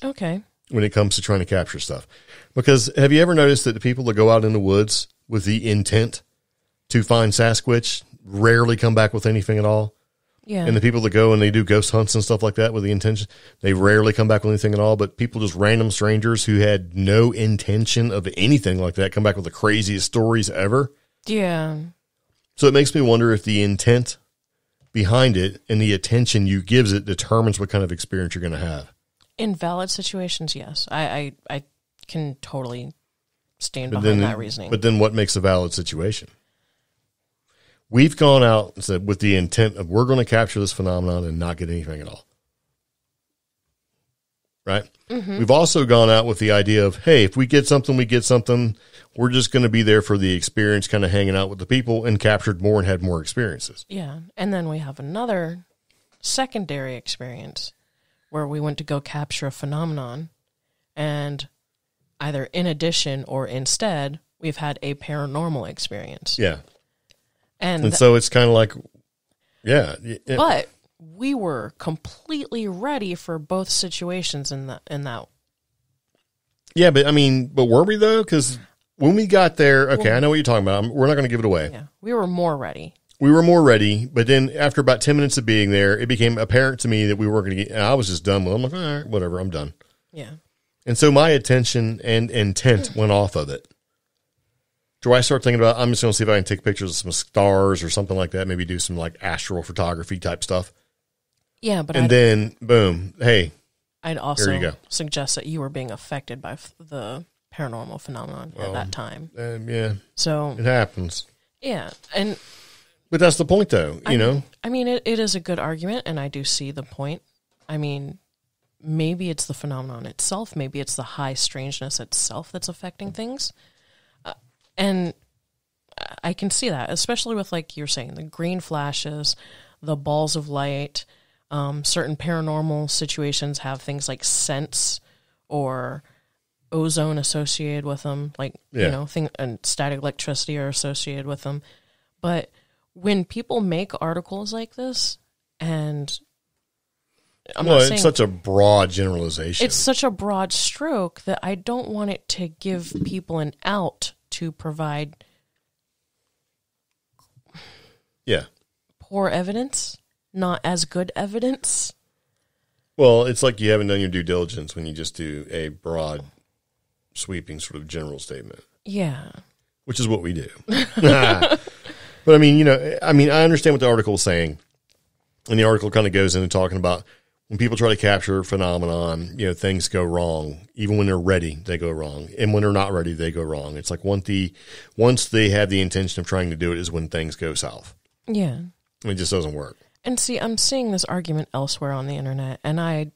Okay. When it comes to trying to capture stuff. Because have you ever noticed that the people that go out in the woods with the intent to find Sasquatch rarely come back with anything at all? Yeah. And the people that go and they do ghost hunts and stuff like that with the intention, they rarely come back with anything at all. But people, just random strangers who had no intention of anything like that, come back with the craziest stories ever. Yeah. So it makes me wonder if the intent behind it and the attention you gives it determines what kind of experience you're going to have. In valid situations, yes. I can totally stand behind that reasoning. But then what makes a valid situation? We've gone out and said with the intent of we're going to capture this phenomenon and not get anything at all. Right? Mm-hmm. We've also gone out with the idea of, hey, if we get something, we get something. We're just going to be there for the experience, kind of hanging out with the people, and captured more and had more experiences. Yeah. And then we have another secondary experience where we went to go capture a phenomenon, and either in addition or instead, we've had a paranormal experience. Yeah. And so it's kind of like, yeah. But we were completely ready for both situations in that. Yeah, but were we though? Because when we got there, okay, I know what you're talking about. We're not going to give it away. Yeah, we were more ready. We were more ready, but then after about 10 minutes of being there, it became apparent to me that we weren't going to get, and I was just done with it. I'm like, all right, whatever, I'm done. Yeah. And so my attention and intent went off of it. So I start thinking about, I'm just going to see if I can take pictures of some stars or something like that, maybe do some like astral photography type stuff. Yeah, but then, boom, hey, I'd here you also go. suggest that you were being affected by the paranormal phenomenon at that time. Yeah. So it happens. Yeah, but that's the point, though, you know? It is a good argument, and I do see the point. Maybe it's the phenomenon itself. Maybe it's the high strangeness itself that's affecting things. And I can see that, especially with, like you're saying, the green flashes, the balls of light. Certain paranormal situations have things like scents or ozone associated with them, and static electricity are associated with them. But when people make articles like this, and it's such a broad generalization. It's such a broad stroke that I don't want it to give people an out to provide poor evidence, not as good evidence. Well, it's like you haven't done your due diligence when you just do a broad, sweeping sort of general statement. Yeah. Which is what we do. But I understand what the article is saying. And the article kind of goes into talking about when people try to capture a phenomenon, things go wrong. Even when they're ready, they go wrong. And when they're not ready, they go wrong. It's like once they have the intention of trying to do it is when things go south. Yeah. It just doesn't work. And see, I'm seeing this argument elsewhere on the internet, and I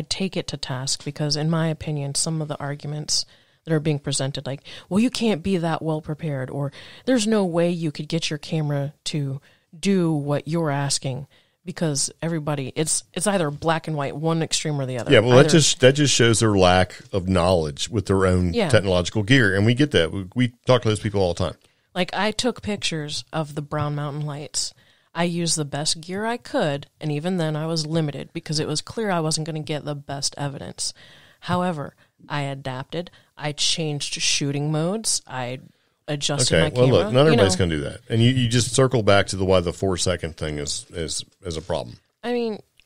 take it to task because, in my opinion, some of the arguments that are being presented, like, well, you can't be that well prepared, or there's no way you could get your camera to do what you're asking, because everybody, it's either black and white, one extreme or the other. Yeah, well, that just shows their lack of knowledge with their own technological gear, and we get that. We talk to those people all the time. Like, I took pictures of the Brown Mountain lights. I used the best gear I could, and even then I was limited because it was clear I wasn't going to get the best evidence. However, I adapted. I changed shooting modes. I adjusted my camera. Well, look, not everybody's going to do that. And you just circle back to why the 4-second thing is a problem.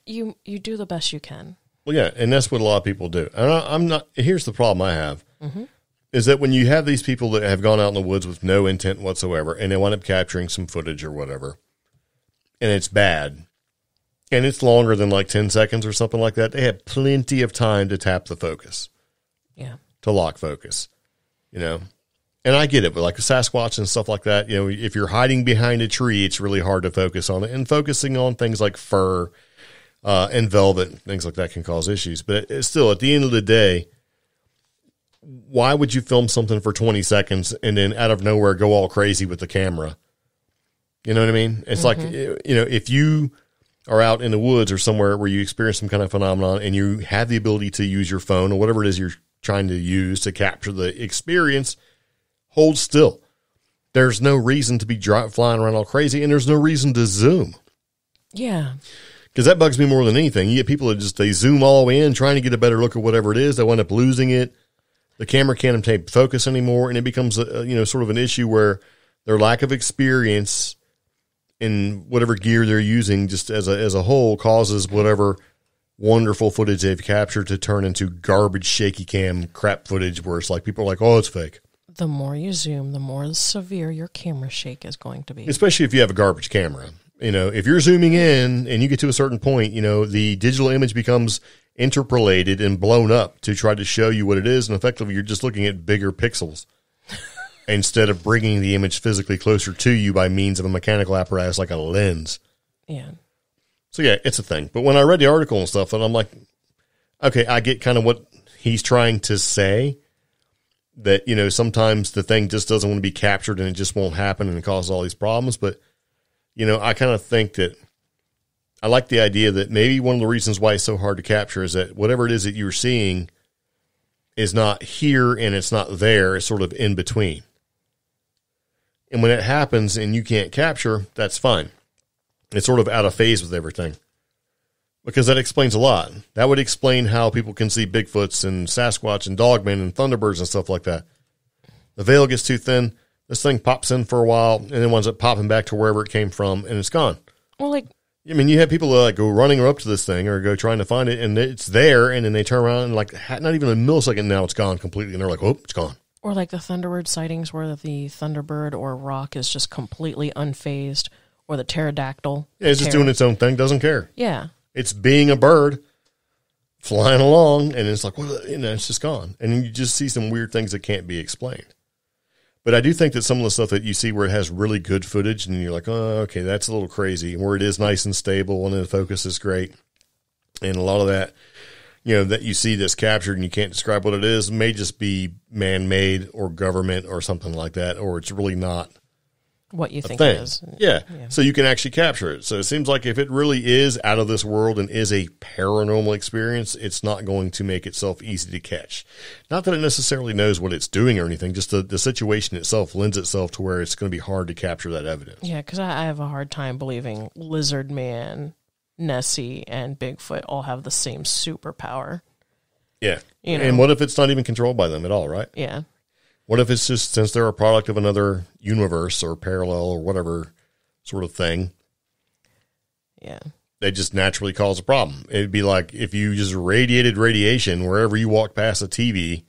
You do the best you can. Well, yeah, and that's what a lot of people do. And I'm not. Here's the problem I have. Mm-hmm. Is that when you have these people that have gone out in the woods with no intent whatsoever, and they wind up capturing some footage or whatever, and it's bad, and it's longer than like 10 seconds or something like that, they have plenty of time to tap the focus. Yeah. To lock focus, And I get it, but like a Sasquatch and stuff like that, if you're hiding behind a tree, it's really hard to focus on it. And focusing on things like fur and velvet, things like that can cause issues. But it's still, at the end of the day, why would you film something for 20 seconds and then out of nowhere go all crazy with the camera? You know what I mean? It's like, if you are out in the woods or somewhere where you experience some kind of phenomenon and you have the ability to use your phone or whatever it is you're trying to use to capture the experience, hold still. There's no reason to be flying around all crazy, and there's no reason to zoom. Yeah. Because that bugs me more than anything. You get people that they zoom all the way in trying to get a better look at whatever it is. They wind up losing it. The camera can't obtain focus anymore, and it becomes sort of an issue where their lack of experience in whatever gear they're using just as a whole causes whatever wonderful footage they've captured to turn into garbage shaky cam crap footage where it's like people are like, oh, it's fake. The more you zoom, the more severe your camera shake is going to be. Especially if you have a garbage camera. You know, if you're zooming in and you get to a certain point, you know, the digital image becomes interpolated and blown up to try to show you what it is. And effectively, you're just looking at bigger pixels instead of bringing the image physically closer to you by means of a mechanical apparatus like a lens. Yeah. So, yeah, it's a thing. But when I read the article and stuff, and I'm like, okay, I get kind of what he's trying to say, that, you know, sometimes the thing just doesn't want to be captured and it just won't happen and it causes all these problems. But, you know, I kind of think that I like the idea that maybe one of the reasons why it's so hard to capture is that whatever it is that you're seeing is not here and it's not there. It's sort of in between. And when it happens and you can't capture, that's fine. It's sort of out of phase with everything. Because that explains a lot. That would explain how people can see Bigfoots and Sasquatch and Dogmen and Thunderbirds and stuff like that. The veil gets too thin. This thing pops in for a while and then winds up popping back to wherever it came from and it's gone. Well, like, I mean, you have people that like go running up to this thing or go trying to find it and it's there and then they turn around and like not even a millisecond now it's gone completely and they're like, oh, it's gone. Or like the Thunderbird sightings where the Thunderbird or rock is just completely unfazed, or the pterodactyl. Yeah, it's just doing its own thing, doesn't care. Yeah. It's being a bird flying along and it's like, well, you know, it's just gone. And you just see some weird things that can't be explained. But I do think that some of the stuff that you see where it has really good footage and you're like, oh, okay, that's a little crazy. Where it is nice and stable and the focus is great. And a lot of that, you know, that you see that's captured and you can't describe what it is may just be man-made or government or something like that, or it's really not what you think thing. it is. Yeah. So you can actually capture it. So it seems like if it really is out of this world and is a paranormal experience, it's not going to make itself easy to catch. Not that it necessarily knows what it's doing or anything, just the situation itself lends itself to where it's going to be hard to capture that evidence. Yeah, because I have a hard time believing Lizard Man, Nessie, and Bigfoot all have the same superpower. Yeah. You know? And what if it's not even controlled by them at all, right? Yeah. What if it's just, since they're a product of another universe or parallel or whatever sort of thing, yeah, they just naturally cause a problem. It'd be like if you just radiated radiation wherever you walk past a TV,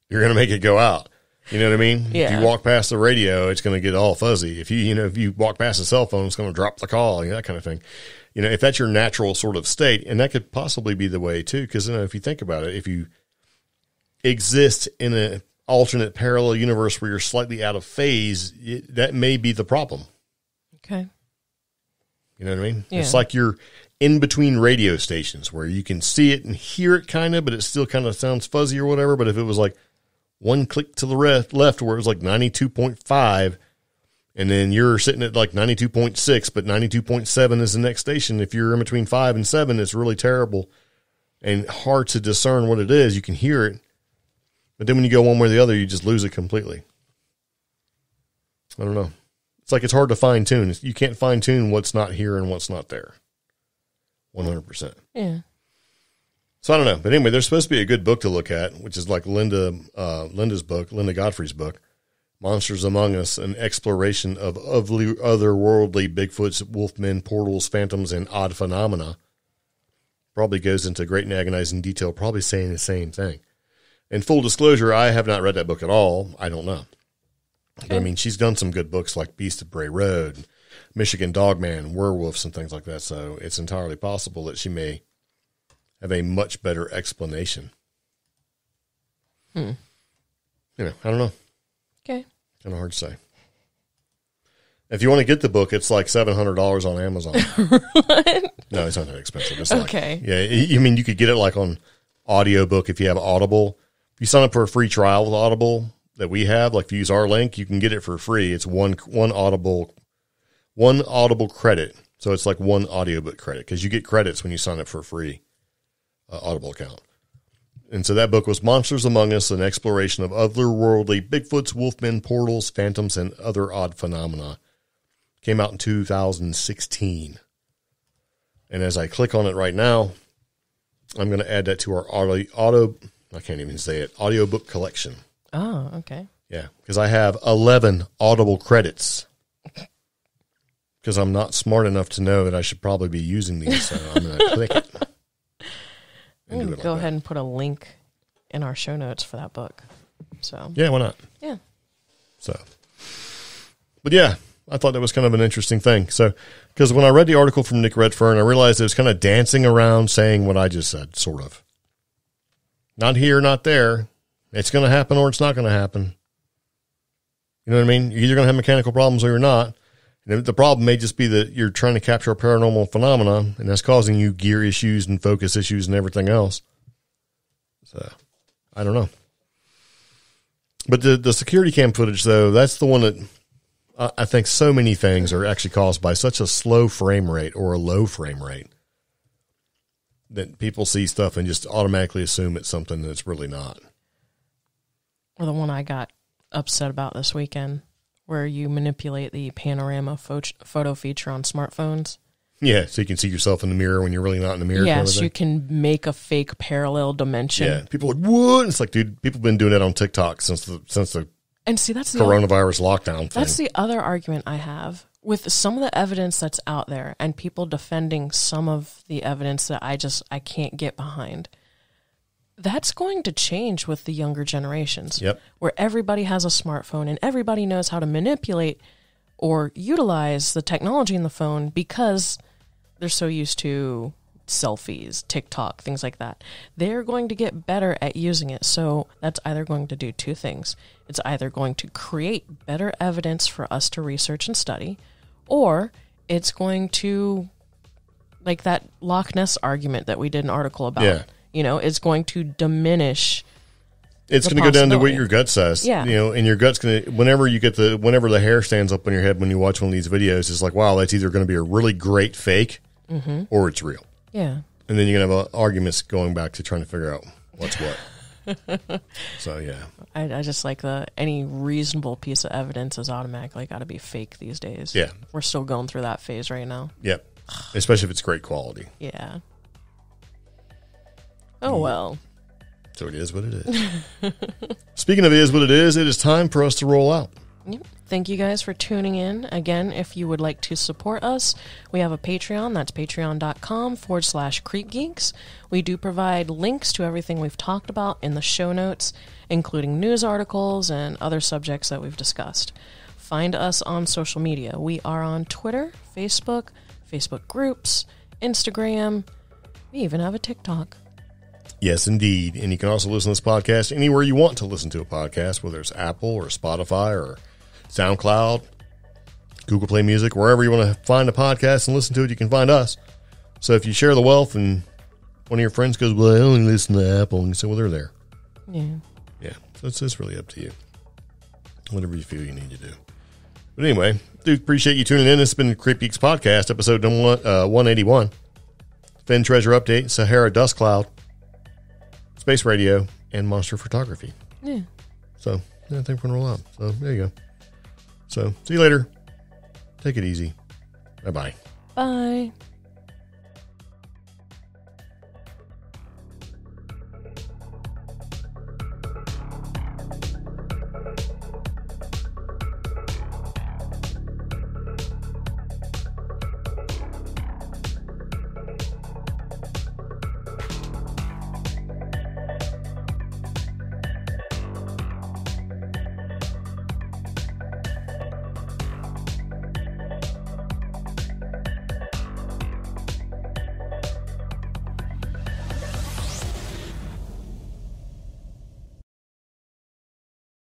you're going to make it go out. You know what I mean? Yeah. If you walk past the radio, it's going to get all fuzzy. If you walk past a cell phone, it's going to drop the call, that kind of thing. You know, if that's your natural sort of state, and that could possibly be the way too, because, if you think about it, if you exist in a alternate parallel universe where you're slightly out of phase, that may be the problem. Okay. You know what I mean? Yeah. It's like you're in between radio stations where you can see it and hear it kind of, but it still kind of sounds fuzzy or whatever. But if it was like one click to the left where it was like 92.5 and then you're sitting at like 92.6, but 92.7 is the next station. If you're in between 5 and 7, it's really terrible and hard to discern what it is. You can hear it. But then when you go one way or the other, you just lose it completely. I don't know. It's like it's hard to fine tune. You can't fine tune what's not here and what's not there. 100%. Yeah. So I don't know. But anyway, there's supposed to be a good book to look at, which is like Linda's book, Linda Godfrey's book, Monsters Among Us, an exploration of otherworldly Bigfoots, wolfmen, portals, phantoms, and odd phenomena. Probably goes into great and agonizing detail, probably saying the same thing. In full disclosure, I have not read that book at all. I don't know. Okay. But I mean, she's done some good books like Beast of Bray Road, Michigan Dogman, Werewolves, and things like that. So it's entirely possible that she may have a much better explanation. I don't know. Okay. Kind of hard to say. If you want to get the book, it's like $700 on Amazon. What? No, it's not that expensive. It's okay. You could get it like on audiobook if you have Audible. If you sign up for a free trial with Audible that we have, like if you use our link, you can get it for free. It's one Audible credit. So it's like one audiobook credit because you get credits when you sign up for a free Audible account. And so that book was Monsters Among Us, an exploration of otherworldly Bigfoots, wolfmen, portals, phantoms, and other odd phenomena. Came out in 2016. And as I click on it right now, I'm going to add that to our audiobook collection. Oh, okay. Yeah, because I have 11 Audible credits. Because I'm not smart enough to know that I should probably be using these, so I'm going to click it. I'm going to go ahead and put a link in our show notes for that book. So yeah, why not? Yeah. So, but yeah, I thought that was kind of an interesting thing. So, because when I read the article from Nick Redfern, I realized it was kind of dancing around saying what I just said, sort of. Not here, not there. It's going to happen or it's not going to happen. You know what I mean? You're either going to have mechanical problems or you're not. And the problem may just be that you're trying to capture a paranormal phenomenon, and that's causing you gear issues and focus issues and everything else. So, I don't know. But the security cam footage, though, that's the one that I think so many things are actually caused by such a slow frame rate or a low frame rate that people see stuff and just automatically assume it's something that's really not. Or the one I got upset about this weekend, where you manipulate the panorama photo feature on smartphones. Yeah, so you can see yourself in the mirror when you're really not in the mirror. Yes, you can make a fake parallel dimension. Yeah, people are like, what? It's like, dude, people have been doing that on TikTok since the and see, that's the coronavirus lockdown thing. That's the other argument I have with some of the evidence that's out there and people defending some of the evidence that I can't get behind. That's going to change with the younger generations. Yep. Where everybody has a smartphone and everybody knows how to manipulate or utilize the technology in the phone because they're so used to selfies, TikTok, things like that. They're going to get better at using it. So that's either going to do two things. It's either going to create better evidence for us to research and study, or it's going to, like that Loch Ness argument that we did an article about. Yeah. You know, it's going to diminish. It's going to go down to what your gut says. Yeah. You know, and your gut's going to, whenever the hair stands up on your head when you watch one of these videos, it's like, wow, that's either going to be a really great fake or it's real. Yeah. And then you're going to have arguments going back to trying to figure out what's what. So, yeah. I just like any reasonable piece of evidence is automatically got to be fake these days. Yeah. We're still going through that phase right now. Yep. Especially if it's great quality. Yeah. Oh, well. So it is what it is. Speaking of it is what it is time for us to roll out. Yep. Thank you guys for tuning in. Again, if you would like to support us, we have a Patreon. That's patreon.com/CreepGeeks. We do provide links to everything we've talked about in the show notes, including news articles and other subjects that we've discussed. Find us on social media. We are on Twitter, Facebook groups, Instagram. We even have a TikTok. Yes, indeed. And you can also listen to this podcast anywhere you want to listen to a podcast, whether it's Apple or Spotify or SoundCloud, Google Play Music, wherever you want to find a podcast and listen to it, you can find us. So if you share the wealth and one of your friends goes, well, I only listen to Apple, and you say, well, they're there. Yeah. Yeah. So it's just really up to you. Whatever you feel you need to do. But anyway, dude, appreciate you tuning in. This has been CreepGeeks Podcast, episode 181. Fenn Treasure Update, Sahara Dust Cloud, Space Radio, and Monster Photography. Yeah. So, yeah, I think we're going to roll out. So, there you go. So, see you later. Take it easy. Bye-bye. Bye.